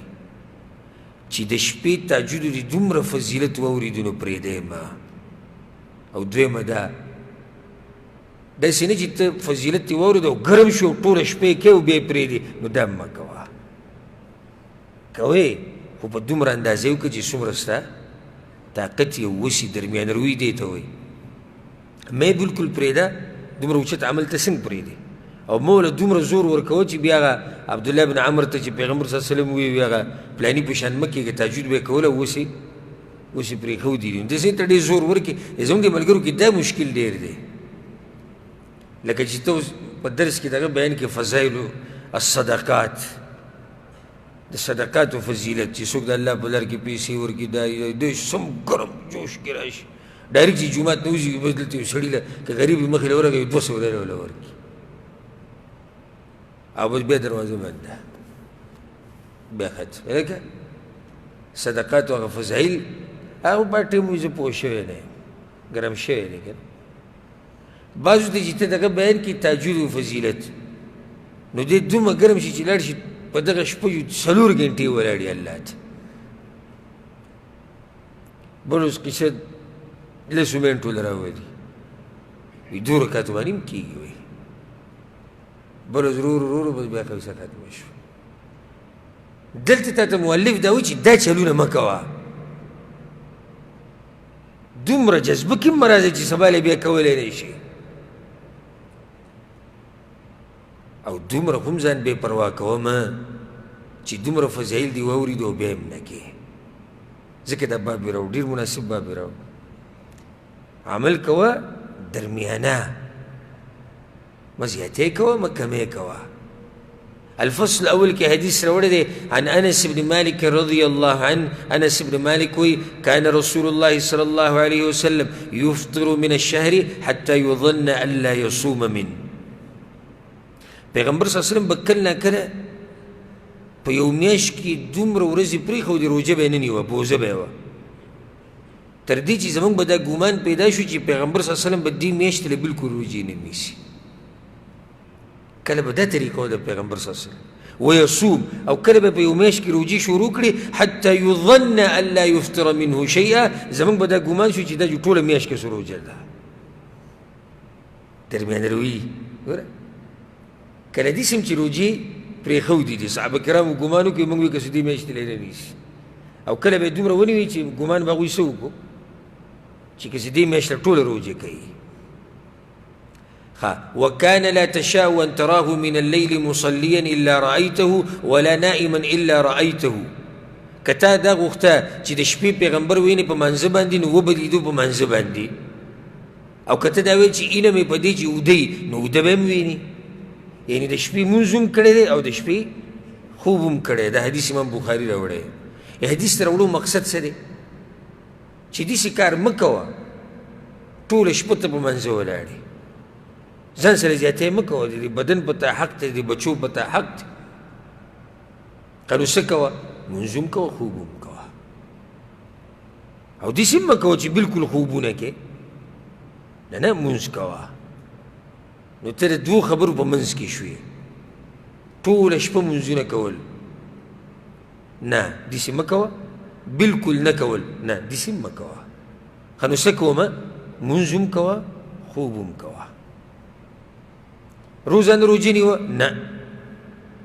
چې د شپې تاجود دې دومره فضیلت واورېدو نو پرېږدی ما او دویمه دا داسې نه چې ته فضیلت یې واورېد او ګرم شو ټوله شپه یې کوې او بیا یې پرېږدې نو دا مه کوه کوې خو په دومره اندازه یې وکړه چې څومره ستا طاقت یې وسي درمیان روی دی ته وایي مې بلکل پرېږده دومره اوچت عمل ته څنګه پرېږدې او مه وله دومره زور ورکوه چې بیا هغه عبدالله بن عمر ته چې پیغمبر صلی الله علیه وسلم ووایي هغه پلاني په شان مه کېږه تهجد به یې کوله اوس یې پرېښودي دي داسې ته ډېر زور ورکړي زموږ د ملګرو کې دا مشکل ډېر دی لکه چې ته په درس کې دغه بیان کې فضایل الصدقات د صدقاتو فضیلت چې څوک د الله په لار کې پیسې ورکړي دا سم ګرم جوش کې راشي ډایرکټ چې جومات نه وځي بس دلته یو سړي له که غریب یې مخې له ورغی 200 ډالر وله ورکړي او بس بیا دروازه بند ده بیا ختم لکه صدقاتو هغه فضایل هغه په ټیم وایي زه پوه شوی نه یم ګرم شوی دی که بعضو ته چې ته دغه بیان کړي تهجد و فضیلت نو دې دومره ګرم شي چې لاړ شي په دغه شپه 4 ګنټې ولاړي الله ته بل اوس قصه 2 منټو له راولي وایي 2 رکعاتو باندې هم کېږي وایي بل ورځ ورو بس بیا قصه ختمه شوه دلته تا ته مؤلف دا وایي چې دا چلونه مه کوه دومره جذبه کې هم راځي چې سبا له بیا کولی نه شي او دومره هم ځان بې پروا کومه چې دومره فضایل دي واورېدو او بیا یې هم نه کوې ځکه دا باب یې راوړ ډېر مناسب باب یې راوړ عمل کوه درمیانه مه زیاتې کوه مه کمې کوه الفصل الأول کې حدیث راوړی دی عن انس بن مالك رضي الله عنه انس بن مالك وی كان رسول الله صلى الله عليه وسلم يفطر من الشهر حتى يظن ان لا يصوم منه پیغمبر صلی الله علیه وسلم بکل نه کړه په یو میاشت کې دومره ورځې پرېښودې روژه به یې نه نیوه بوزه به یې وه تر دې چې زموږ به دا ګومان پیدا شو چې پیغمبر صلی الله علیه وسلم به دې میاشتې له بلکل روژې نه نیسي کله به دا طریقه وه د پیغمبر صلی الله علیه وسلم ویصوم او کله به په یو میاشت کې روژې شروع کړي حتی یظن ان لا یفطر منه شیئا زموږ به دا ګومان شو چې دا ټوله میاشت کې څه روژه ده درمیان روي ګوره کله دې سم چې روژې پرېښودي دي صحابه کرامو ګمان وکړي موږ وایي که څه دې میاشتې له یې نه نیسي او کله به یې دومره ونیوي چې ګمان به هغوی څه وکړو چې که څه دې میاشت له ټوله روژې کوي وكان لا تشاء أن تراه من الليل مصليا إلا رأيته ولا نائما إلا رأيته. کتا دا غوښته چې د شپې پیغمبر ویني په منځه باندې نو وبه لیدو په منځه باندې، او کته دا وایي چې اینه مې په دې چې اوده نو اوده به هم ویني. یعنې د شپې مونځ هم کړی دی او د شپې خوب هم کړی. دا حدیث امام بخاري راوړی. حدیث ته راوړو مقصد څه دی؟ چې داسې کار مه کوه ټوله شپه ته په منځه ولاړې، ځان سره زیاتی مه کوه، د بدن په تا حق دی، د بچو په تا حق دی. نو څه کوه؟ مونځ هم کوه، خوب هم کوه. او داسې هم مه کوه چې بلکل خوبونه کې، نه نه، مونځ کوه. نو ته د دوو خبرو په منځ کې شوې، ټوله شپه مونځونه کول نه، داسې مه کوه، بلکل نه کول نه، داسې هم مه کوه. نو څه کومه؟ مونځ هم کوه، خوب هم کوه. روزانه روجه نیوه؟ نه.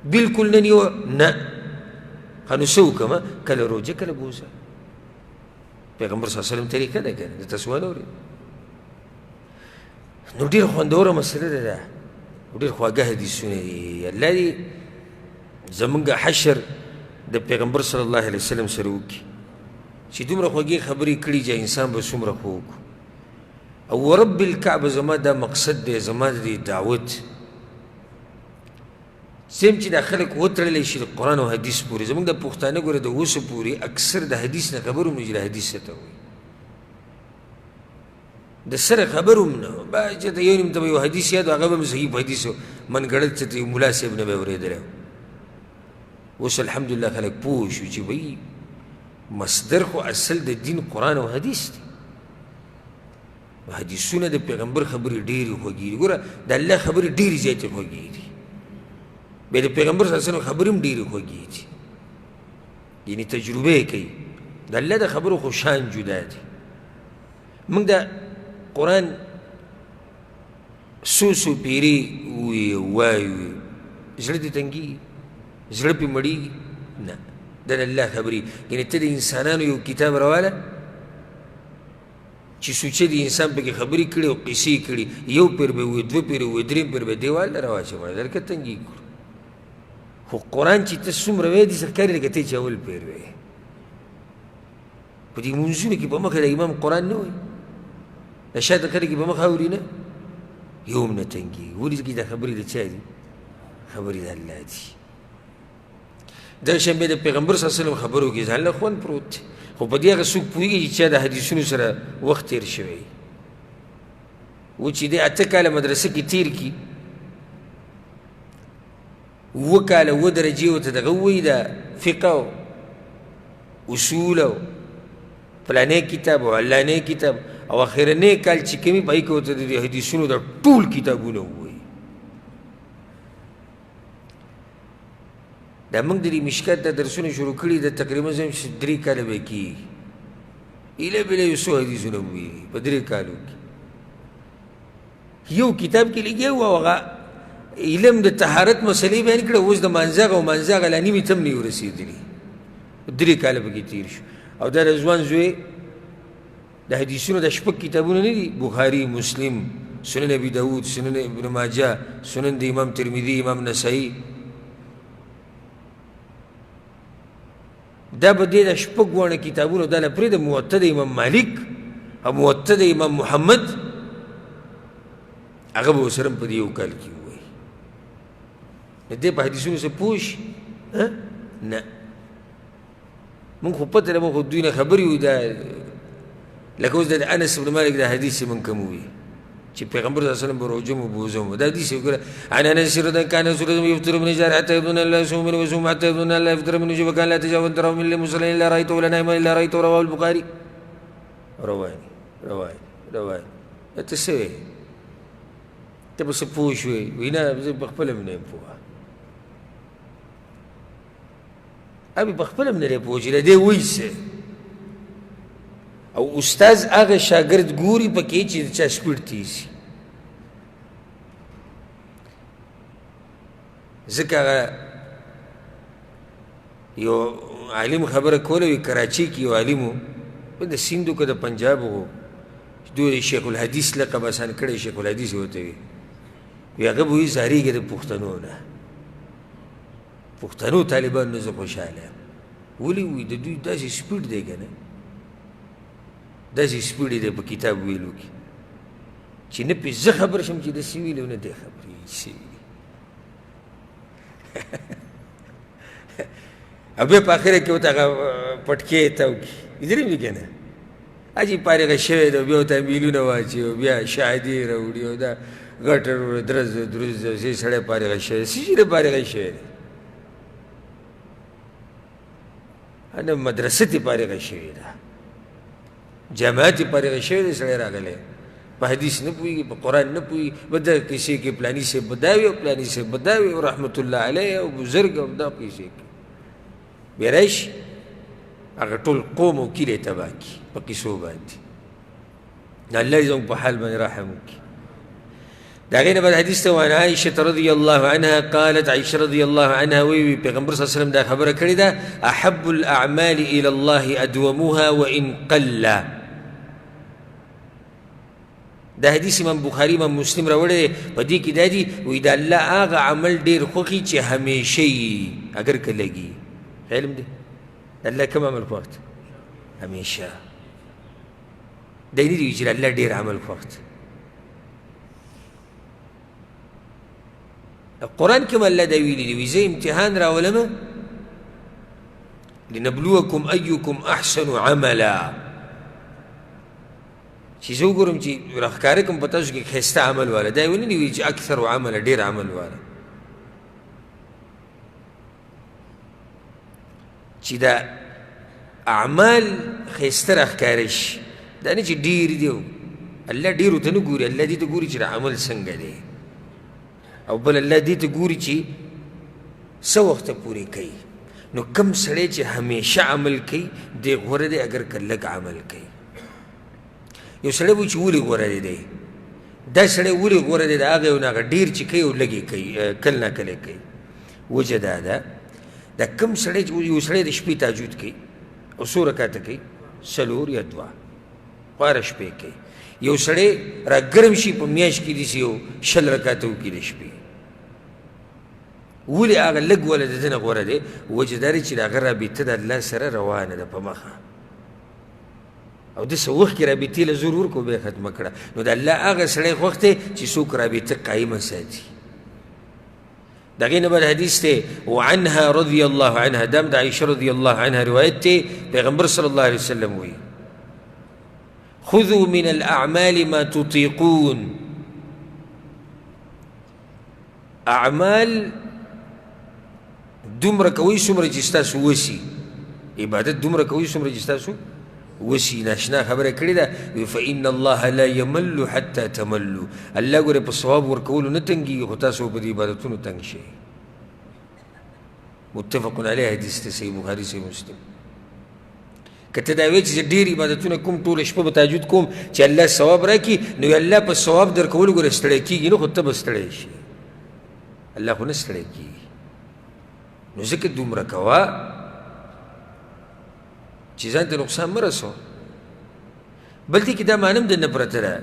بلکل نه نیوه؟ نه. نو څه وکړمه؟ کله روجه کله بوزه. پیغمبر صلی الله علیه وسلم طریقه ده که نه؟ د تاسو واورئ. نو ډېره خوندوره مسله ده دا، ډېر خواږه حدیثونه دي. الله دې زمونږ حشر د پیغمبر صلی الله علیه وسلم سره وکړي چې دومره خوږې خبرې کړي چې انسان به څومره خو وکړو. او ورب الکعبه زما دا مقصد دی، زما د دې دعوت سیم چې دا خلک وتړلی شي د قرآن او حدیث پورې. زمونږ د پښتانه ګوره د اوسه پورې اکثر د حدیث نه خبر هم نه چې د حدیث څه ته وایي، د سره خبر هم نه. باید چې ته یو نیم ته به یو حدیث یاد و، هغه به م صحیح په حدیثو منګړل څه ته یو ملا صاحب نه به اورېدلی. اوس الحمدلله خلک پوه شو چې بهی مصدر خو اصل د دین قرآن او حدیث دی. حدیثونه د پیغمبر خبرې ډېرې خوږې دي. ګوره د الله خبرې ډېرې زیاتې خوږې دي، بیا د پیغمبر صلی الله علیه وسلم خبرې هم ډېرې خوږې دي. یعنې تجربه یې کوي. د الله د خبرو خو شان جدا دي. موږ د قرآن څو پیرې وایو، زړه دې تنګېږي، زړه پې مړېږي؟ نه، دا د الله خبرې. یعنې ته د انسانانو یو کتاب راواله چې سوچه د انسان پکې خبرې کړي او قصې کړي، یو پیر به وي، دوه پیر وي، درېم پیر به دیوال له راواچوه، درکه تنګېږي. خو قرآن چې ته څومره وایې داسې ښکاري لکه ته چې اول پیر وایې. په دې مونځونو کې په مخه د امام قرآن نه وایي، د شاته خلک یې په مخه اوري نه، یو هم نه تنګېږي. ولې ځکه دا خبرې د چا دي؟ خبرې د الله دي. دا شان بیا د پیغمبر صلی الله علیه وسلم خبرو کې ځان له خوند پروت دی. خو په دې هغه څوک پوهېږي چې چا د حدیثونو سره وخت تېر شوی و، چې دی 8 کاله مدرسه کې تېر کړي، 7 کاله 7 درجې ورته دغه ووایي د فقه او اصول او فلانی کتاب او علانی کتاب، او اخرنی کال چې کومي په هغې کې ورته د حدیثونو د ټول کتابونه ووایي. دا موږ د دې مشکات دا درسونه شروع کړي د تقریبا 3 کاله به کېږي، ایله بله یو څو حدیثونه وویلي په 3 کالو کې. یو کتاب کې لګیا و او هغه علم د طهارت مسلې بیان کړه، اوس د مانځغه او مانځغه لا نیمې ته هم نه ورسېدلي، 3 کاله پکې تېر شو. او دا د ځوان زوی د حدیثونو د شپږ کتابونه نه دي، بخاري، مسلم، سنن ابي داود، سنن ابن ماجه، سنن د امام ترمذي، امام نسائی. دا به دې د شپږ واړه کتابونو دا له پرېږده، موطا د امام مالک او موطا د امام محمد، هغه به ورسره هم په دې یو کال کې ووایي. نو دی په حدیثونو څه پوه شي؟ نه، مونږ خو پته ده، مونږ خو دوی نه خبر یو. دا لکه اوس د انس بن مالک دا حدیث چې مونږ کوم ووایي چې پیغمبر صلی الله علیه وسلم به روژه مو بوزم. دا حدیث وګوره، عن انس رضی الله عنه کان رسول الله یفطر من النهار حتى يظن الله يصوم منه ويصوم حتى يظن الله يفطر منه، وكان لا يتجاوز تراه من المصلين الا رايته ولا نائما الا رايته، رواه البخاري. رواني ته څه وایې؟ ته به څه پوه شوې؟ وایي نه، زه په خپله هم نه یم پوه. ابي په خپله هم نه دی پوه چې له دې وایي څه. او استاذ هغه شاګرد ګوري پکې چې د چا سپیډ تېز شي. ځکه هغه یو عالم خبره کوله، وي کراچۍ کې یو عالم و، د سیند و که د پنجاب و، دوی شیخ الحدیث لقب اسان کړی، شیخ الحدیث ورته وي. وی هغه به وایي زارېږي د پښتنو نه، پښتنو طالبانو نه زه خوشحاله یم. ولې وایي د دوی داسې سپیډ دی که نه، داسې سپیډ دی په کتاب ویلو کې چې نه پې زه خبر شم چې داسې ویلي او نه دی خبرې څه ویلي. او بیا په اخره کې ورته هغه پټکې تاو کړي، لیدلی مې که نه، اجي فارغه شوی ده، بیا ورته میلونه واچي او بیا شهادې راوړي او دا ګټر درز دروز داسې سړی فارغه شوی دی. څه شي دی فارغه شوی دی؟ نه مدرسه تی فارغه شوې ده، جامعات تی فارغه شوی دی سړی راغلی، په حدیث نه پوهېږي، په قرآن نه پوهېږي، به دا کیسې کې پلاني صاحب به دا وي او پلاني صاحب به دا وي او رحمت الله علیه او بزرګ او دا کیسې کې بیا راشي هغه ټول قوم او کلي تباه کړي په کیسو باندې. الله دې زموږ په حال باندې رحم وکړي. د هغې نه بعد حدیث ته وعن عائشة رضی الله عنها قالت، عائشة رضی الله عنها وی پیغمبر صلی الله علیه وسلم دا خبره کړې ده، احب الاعمال الى الله ادوموها وان قل. دا حدیث امام بخاري امام مسلم راوړی دی، په دې کې دا دي وایي د الله هغه عمل ډېر خوښي چې همیشه یي اگر که لګي. علم دی د الله کوم عمل خوښ دی؟ همیشه. دی نه دي وایي چې د الله ډېر عمل خوښ دی. قرآن کې الله دا ویلي دي، وایي زه امتحان راولمه لنبلوکم ایکم احسن عملا، چې زه وګورم چې راښکاره کړم په تاسو کې ښایسته عمل والا. دا یې ونه دي وایي چې اکثر عمله ډېر عمل والا، چې دا اعمال ښایسته راښکاره شي. دا نه چې ډېر دي، الله ډېرو ته نه ګوري، الله دې ته ګوري چې عمل څنګه دی، او بل الله دې ته ګوري چې څه وخته پورې کوي. نو کم سړی چې همیشه عمل کوي دی غوره دی اگر که لږ عمل کوي. یو سړی وایي چې ولې غوره دی؟ دا سړی ولې غوره دی؟ د هغه یو نه هغه ډېر چې کوي او لږ یې کوي، کله نه کله کوي. وجه دا ده دا کم سړی چې یو سړی د شپې تهجد کوي او څو رکعته کوي؟ څلور یا دوه، خواره شپې کوي. یو سړی را ګرم شي په میاشت کې داسې یو 20 رکعته وکړي د شپې. ولې هغه لږ وله د ده نه غوره دی؟ وجه دا دی چې د هغه رابطه د الله سره روانه ده په مخه، او د څه وخت کې رابطې له زور ورکړو بیا ختمه کړه. نو د الله هغه سړی خوښ دی چې څوک رابطه قایمه ساتي. د هغې نه بعد حدیث دی وعنها رضی الله عنها، دا هم د عایشه رضی الله عنها روایت دی. پیغمبر صلی الله علیه وسلم وایي خذوا من الاعمال ما تطيقون. اعمال دومره کوئ څومره چې ستاسو وسي، عبادت دومره کوئ څومره چې ستاسو وسي. ناشنا خبره کړې ده، فإن الله لا يمل حتى تملوا. الله ګوره په ثواب ورکولو نه تنګېږي، خو تاسو په دې عبادتونو تنګ شئ. متفق علیه حدیث دی، صحیح بخاري صحیح مسلم. که ته دا وایې چې زه ډېر عبادتونه کوم، ټوله شپه به تهجد کوم چې الله ثواب راکړي، نو الله په ثواب درکولو ګوره ستړی کېږي نه، خو ته به ستړی شي. الله خو نه ستړی کېږي. نو ځکه دومره کوه چې ځان ته نقصان مه رسوه. بل دې کې دا معنی هم درنه پرته ده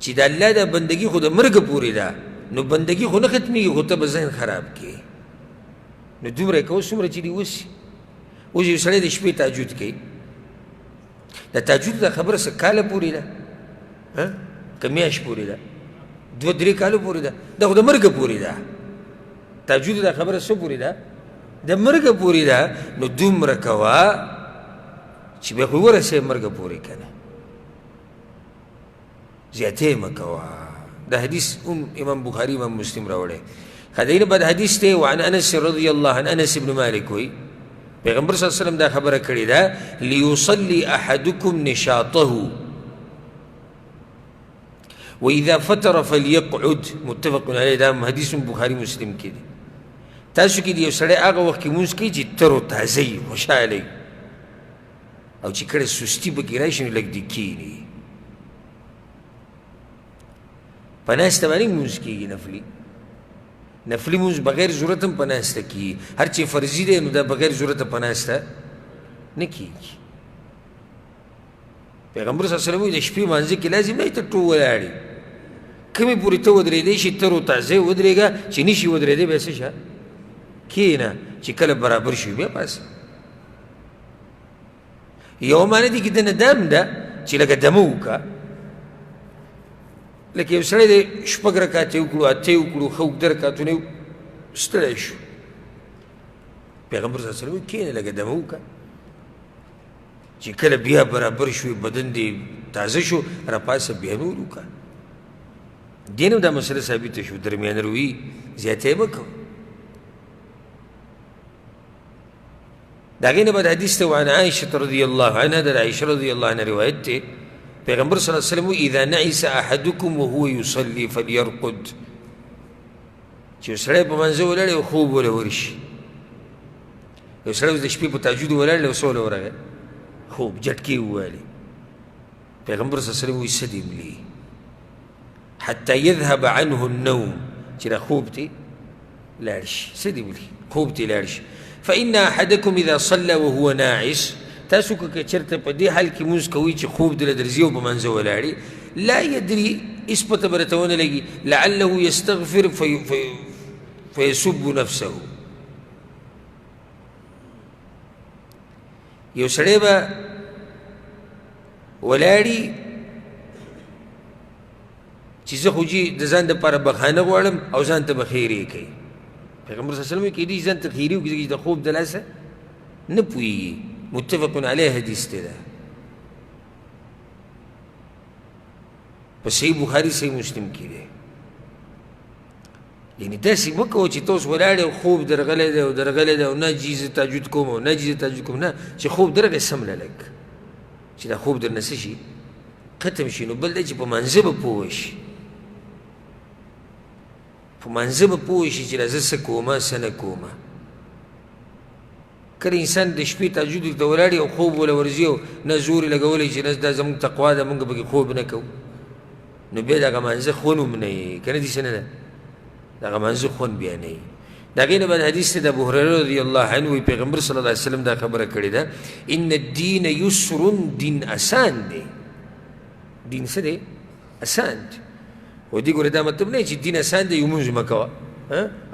چې د الله دا بندګي خو د مرګه پورې ده، نو بندګي خو نه ختمېږي، خو ته به ذهن خراب کړې. نو دومره یې کوه څومره چې دې وسي. اوس یو سړی د شپې تهجد کوي، د تهجد دا خبره څه کاله پورې ده که میاشت پورې ده؟ 2-3 کاله پورې ده، دا خو د مرګه پورې ده. تهجد دا خبره څه پورې ده؟ د مرګه پورې ده. نو دومره کوه چې بیا خو ورسې مرګه پورې که نه، زیاتې مه کوه. دا حدیث امام بخاري امام مسلم راوړی. خدایي بعد حدیث دی وعن انس رضی الله عنه، انس ابن مالک وایي پیغمبر صلی الله علیه وسلم دا خبره کړې ده لیصلي احدکم نشاطه واذا فطر فليقعد. متفق علیه. دا حدیث بخاري مسلم کې دی. تاسو کې یو سړی هغه وخت کې لمونځ کوي چې تر و تازه وي، خوشحاله وي، او چې کله سستي پکې راشي نو لږ دې کښېني. په ناسته باندې لمونځ کېږي نفلي، نفلي مونځ بغیر ضرورت هم په ناسته کېږي. هر چې فرضي دی نو دا بغیر ضرورته په ناسته نه کېږي. پیغمبر صلی الله علیه وسلم د شپې مانځه کې لازم نه ته ټول ولاړې، کمې پورې ته ودرېدی شي تر و تازه ودرېږه چې نشي ودرېدی بیا څه شه کښېنه چې کله برابر شي بیا پاسه یوه معنی دې کې دنه دام ده چې لکه دمه وکړه لکه یو سړی دی شپږ رکاتې وکړو اته وکړو ښه اوږده رکاتونه یې ستړی شو پیغمبر صلی الله علیه وسلم کښېنه لکه دمه وکړه چې کله بیا برابر شوې بدن دې تازه شو راپاسه بیا نور وکړه دې نه دا مسله ثابته شو درمیانه روي زیاتی مه کوه د هغې نه بعد حدیث ته وعن عائشة رضی الله عنها د عائشة رضی الله عنها روایت دی پیغمبر صلی الله علیه وسلم اذا نعس احدکم وهو یصلي فلیرقد چې یو سړی په منځه ولاړ او خوب وله ورشي یو سړی اوس د شپې په تهجد ولاړ او څه وله ورغی خوب جټکې ووالې پیغمبر صلی الله علیه وسلم وایي څه دې ملي حتی یذهب عنه النوم چې دا خوب ته لاړ شي څه دې ملي خوب ته لاړ شي فإن أحدكم إذا صلى وهو ناعس تاسو که چرته په دې حال کې مونځ کوئ چې خوب دله درځي او په منځه ولاړې لا يدري هېڅ پته به راته ونه لګي لعله يستغفر فيسب نفسه یو سړی به ولاړي چې زه خو جي د ځان دپاره بخانه غواړم او ځان ته به خیرې کوي پیغمبر صلی الله علیه وسلم کې دې ځان ته خیرې وکړي چې د خوب د لاسه نه پوهېږي متفق علیه حدیث دی دا په صحیح بخاري صحیح مسلم کې دی یعنې داسې مه کوه چې ته اوس ولاړې او خوب درغلی دی او درغلی دی او نه جي زه تهجد کوم او نه جي زه تهجد کوم نه چې خوب درغی سمله لږ چې دا خوب درنه څه شي ختم شي نو بل دی چې په منځه به پوه شي په منځه به پوه شي چې زه څه کومه څه نه کومه کله انسان د شپې تهجد ته ولاړي او خوب وله ورځي او نه زور یې لګولی چې نه دا زموږ تقوا ده مونږ پکې خوب نه کوو نو بیا دغه منځه خون هم نه یې که نه داسې نه ده دغه منځه خون بیا نه یې د هغې نه بعد حدیث دی د ابوهریره رضی الله عنه وایي پیغمبر صلی الله علیه وسلم دا خبره کړې ده ان الدین یسر دین اسان دی دین څه دی اسان دی و دې ګوره دا مطلب نه چې دین اسان دی یو مونځ مه کوه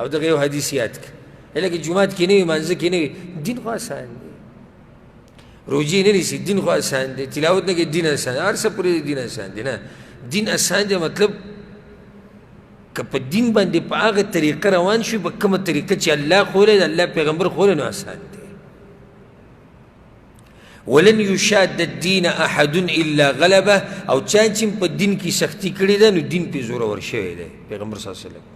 او دغه یو حدیث یاد کړه لکه جومات کې نه وي مانځه کې نه وي دین خو اسان دی روجې نه نیسي دین خو اسان دی تلاوت نه کوي دین اسان دی هر څه پورې دین اسان دی نه دین اسان دی مطلب که په دین باندې په هغه طریقه روان شي په کومه طریقه چې الله ښولی د الله پیغمبر ښولی نو اسان دی ولن یشاد الدین احد الا غلبه او چا چې په دین کې سختي کړې ده نو دین پې زورور شوی دی پیغمبر صلی الله علیه وسلم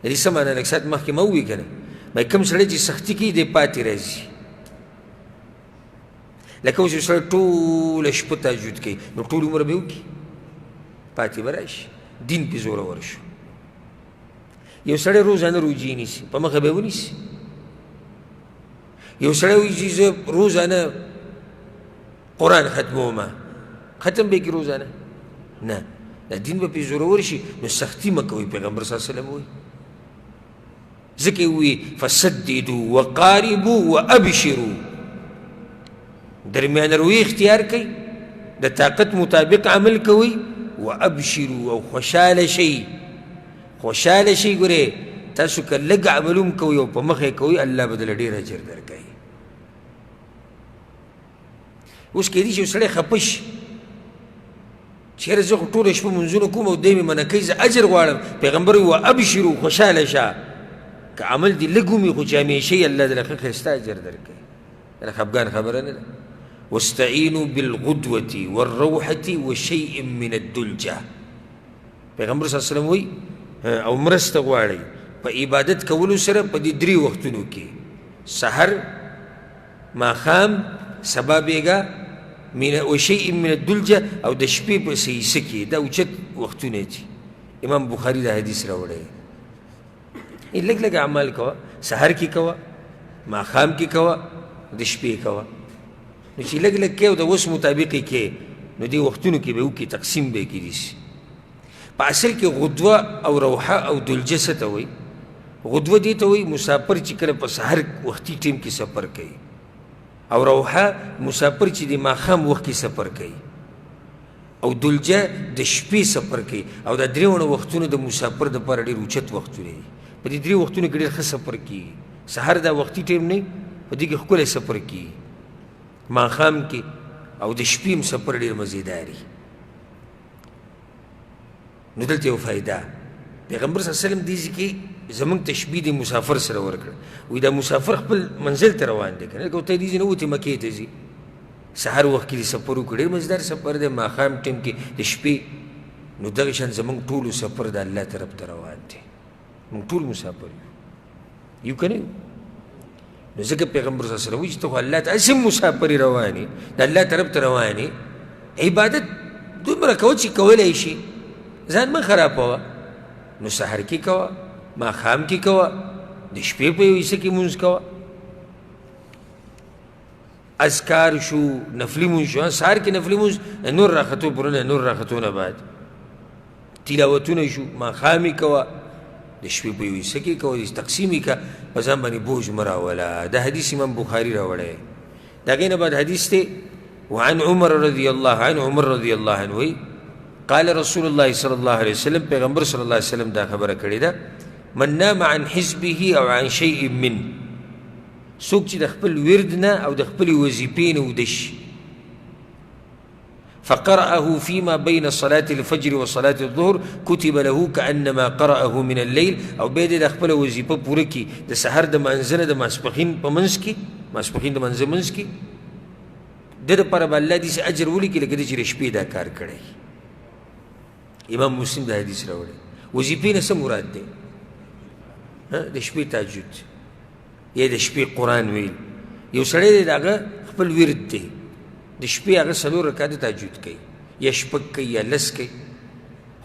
د دې څه معنی لږ ساعت مخکې ما ووایي که نه باید کوم سړی چې سختي کوي دی پاتې راځي لکه اوس یو سړی ټوله شپه تهجد کوي نو ټول عمر به وکړي پاتې به راشي دین پې زورور شو یو سړی روزانه روجې نیسي په مخه به یې ونیسي یو سړی وایي چې زه روزانه قرآن ختمومه ختم به یې کړي روزانه نه دا دین به پې زورور شي نو سختي مه کوئ پیغمبر صلی الله علیه وسلم وایي ځکه یې وایي فسددوا وقاربوا وابشروا درمیانه روی اختیار کوئ د طاقت مطابق عمل کوئ وابشروا او خوشحاله شئ خوشحاله شئ ګورې تاسو که لږ عمل هم کوئ او په مخ یې کوئ الله به درله ډېر اجر درکوي اوس کیدای شي یو سړی خفه شي چېرې زه خو ټوله شپه منځونه کوم او دی مې منع کوي زه اجر غواړم پیغمبر وایي وابشرو خوشحاله شه که عمل دې لږ ومي خو چې همیشه یې الله درله ښه ښایسته اجر درکوي دا خفګان خبره نه ده واستعینوا بالغدوة والروحة وشیء من الدلجة پیغمبر صلی الله علیه وسلم وایي او مرسته غواړئ په عبادت کولو سره په دې درې وختونو کې سحر ماښام سبا بیګا وشیء من الدلجة او د شپې په سیسه کې دا اوچت وختونه دي امام بخاري دا حدیث راوړی لږ لږ اعمال کوه سحر کې کوه ماښام کې کوه د شپې کوه نو چې لږ لږ کې او د وس مطابق یې کې نو دې وختونو کې به وکړي تقسیم به یې کیدای شي په اصل کې غدوه او روحه او دلجه څه ته وایي غدوه دې ته وایي مسافر چې کله په سحر وختي ټیم کې سفر کوي او روحه مسافر چې د ماښام وخت کې سفر کوي او دلجه د شپې سفر کوي او دا درې ونه وختونه د مسافر دپاره ډېر اوچت وختونه دي په دې درې وختونو کې ډېر ښه سفر کېږي سهار دا وختي ټایم نه په دې کې ښکلی سفر کېږي ماښام کې او د شپې هم سفر ډېر مزېدار وي نو دلته یو فایده پیغمبر صلی الله علیه وسلم دې ځای کې زمونږ تشبیه د مسافر سره ورکړه وایي دا مسافر خپل منزل ته روان دی که نه لکه ورته دې ځای نه وتې مکې ته ځي سهار وخت کې دې سفر وکړي ډېر مزیدار سفر دی ماښام ټایم کې د شپې نو دغه شان زمونږ ټولو سفر د الله طرف ته روان دی موږ ټول مسافر یو که نه یو نو ځکه پیغمبر صلی الله علیه وسلم وایي چې ته خو الله ته هسې مسافرې روان یې د الله طرف ته روان یې عبادت دومره کوه چې کولی شي ځان مه خرابوه نو سحر کې کوه ماښام کې کوه د شپې په یو حصه کې مونځ کوه اذکار شو نفلي مونځ شو سهار کې نفلي مونځ نور راختو پرونه نور راختو نه بعد تلاوتونه شو ماښام یې کوه د شپې په یو حصه کې کوه تقسیم یې که په ځان باندې بوج مه راوله دا حدیث امام بخاري راوړی د هغې نه بعد حدیث دی وعن عمر رضی الله عنه وی قال رسول الله صلی الله علیه وسلم پیغمبر صلی الله علیه وسلم دا خبره کړې ده من نام عن حزبه او عن شیء من څوک چې د خپل ورد نه او د خپلې وظیفې نه ویده شي فقرأه فيما بين صلاة الفجر وصلاة الظهر كتب له كأنما قرأه من الليل او بیا دې د خپله وظیفه پوره کړي د سحر د مانځه نه د ماسپښین په منځ کې ماسپښین د مانځه منځ کې ده دپاره به الله داسې اجر ولیکي لکه ده چې د شپې دا کار کړی امام مسلم دا حدیث راوړی وظیفې نه څه مراد دی د شپې تهجد یا د شپې قرآن ویل یو سړی دی د هغه خپل ورد دی د شپې هغه 4 رکعته تهجد کوي یا شپږ کوي یا لس کوي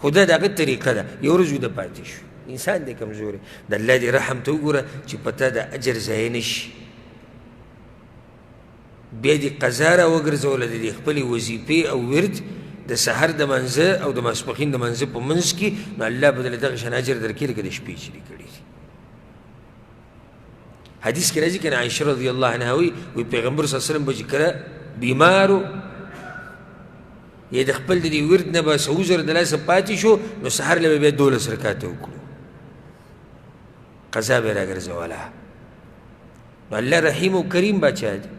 خو دا د هغه طریقه ده یو ورځ ویده پاتې شو انسان دی کمزوری د الله دې رحم ته وګوره چې په تا د اجر ضایع نه شي بیا دې قضا راوګرځوله د دې خپلې وظیفې او ورد د سحر د منځه او د ماسپښین د منځه په منځ کې نو الله به دله دغه شان اجر درکړي لکه د شپې چې دې کړي دي حدیث کې راځي که نه عایشه رضی الله عنها وایي پیغمبر صلی الله علیه وسلم به چې کله بیمارو یا د خپل د دې ورد نه به څه عذر د لاسه پاتې شو نو سحر له به بیا 12 رکعته وکړو قضا به یې راګرځوله نو الله رحیم او کریم باچا دی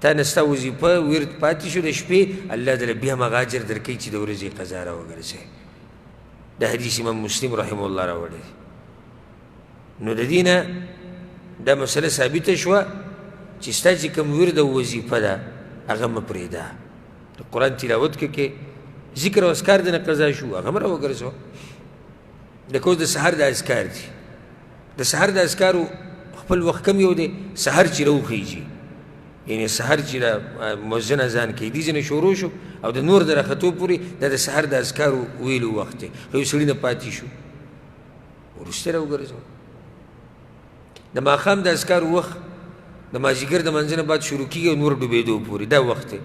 تا نه ستا وظیفه ورد پاتې شو د شپې الله دله بیا هماغه اجر درکوي چې د ورځې قضا راوګرځوي دا حدیث امام مسلم رحمه الله راوړی نو د دې نه دا مسله ثابته شوه چې ستا چې کوم ورد او وظیفه ده هغه مه پرېږده د قرآن تلاوت کې ذکر او اذکار دې نه قضا شو هغه هم راوګرځوه لکه اوس د سحر د اذکار دي د سحر د اذکارو خپل وخت کم یو دی سحر چې راوخیږي یعنی سحر چې مؤذن اذان کوي دې ځینې شروع شو او د نور د راختو پورې دا د سحر د اذکارو ویلو وخت دی خو یو سړي نه پاتې شو وروسته راوګرځوه د ماښام د اذکارو وخت د مازدیګر د منځه نه بعد شروع کېږي او نور ډوبېدو پورې دا وخت دی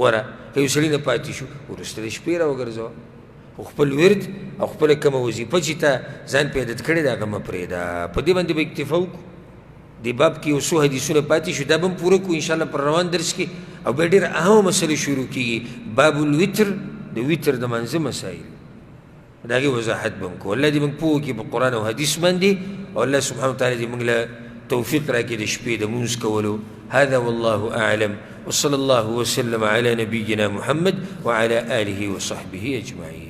غوره که یو سړي نه پاتې شو وروسته د شپې راوګرځوه خو خپل ورد او خپله کومه وظیفه چې ته ځان پې عادت کړې ده هغه مه پرېږده په دې باندې به اکتفا وکړو دې باب کې یو څو حدیثونه پاتې شو دا به هم پوره کړو انشاءالله پر روان درس کې او بیا ډېر اهمه مسلې شروع کېږي باب الوتر د وتر د منځه مسایل د هغې وضاحت به هم کوو الله دې موږ پوه کړي په قرآن او حدیث باندې او الله سبحانه وتعالی دې موږ له توفیق راکړي د شپې د مونځ کولو هذا والله أعلم وصلى الله وسلم على نبينا محمد وعلى آله وصحبه أجمعين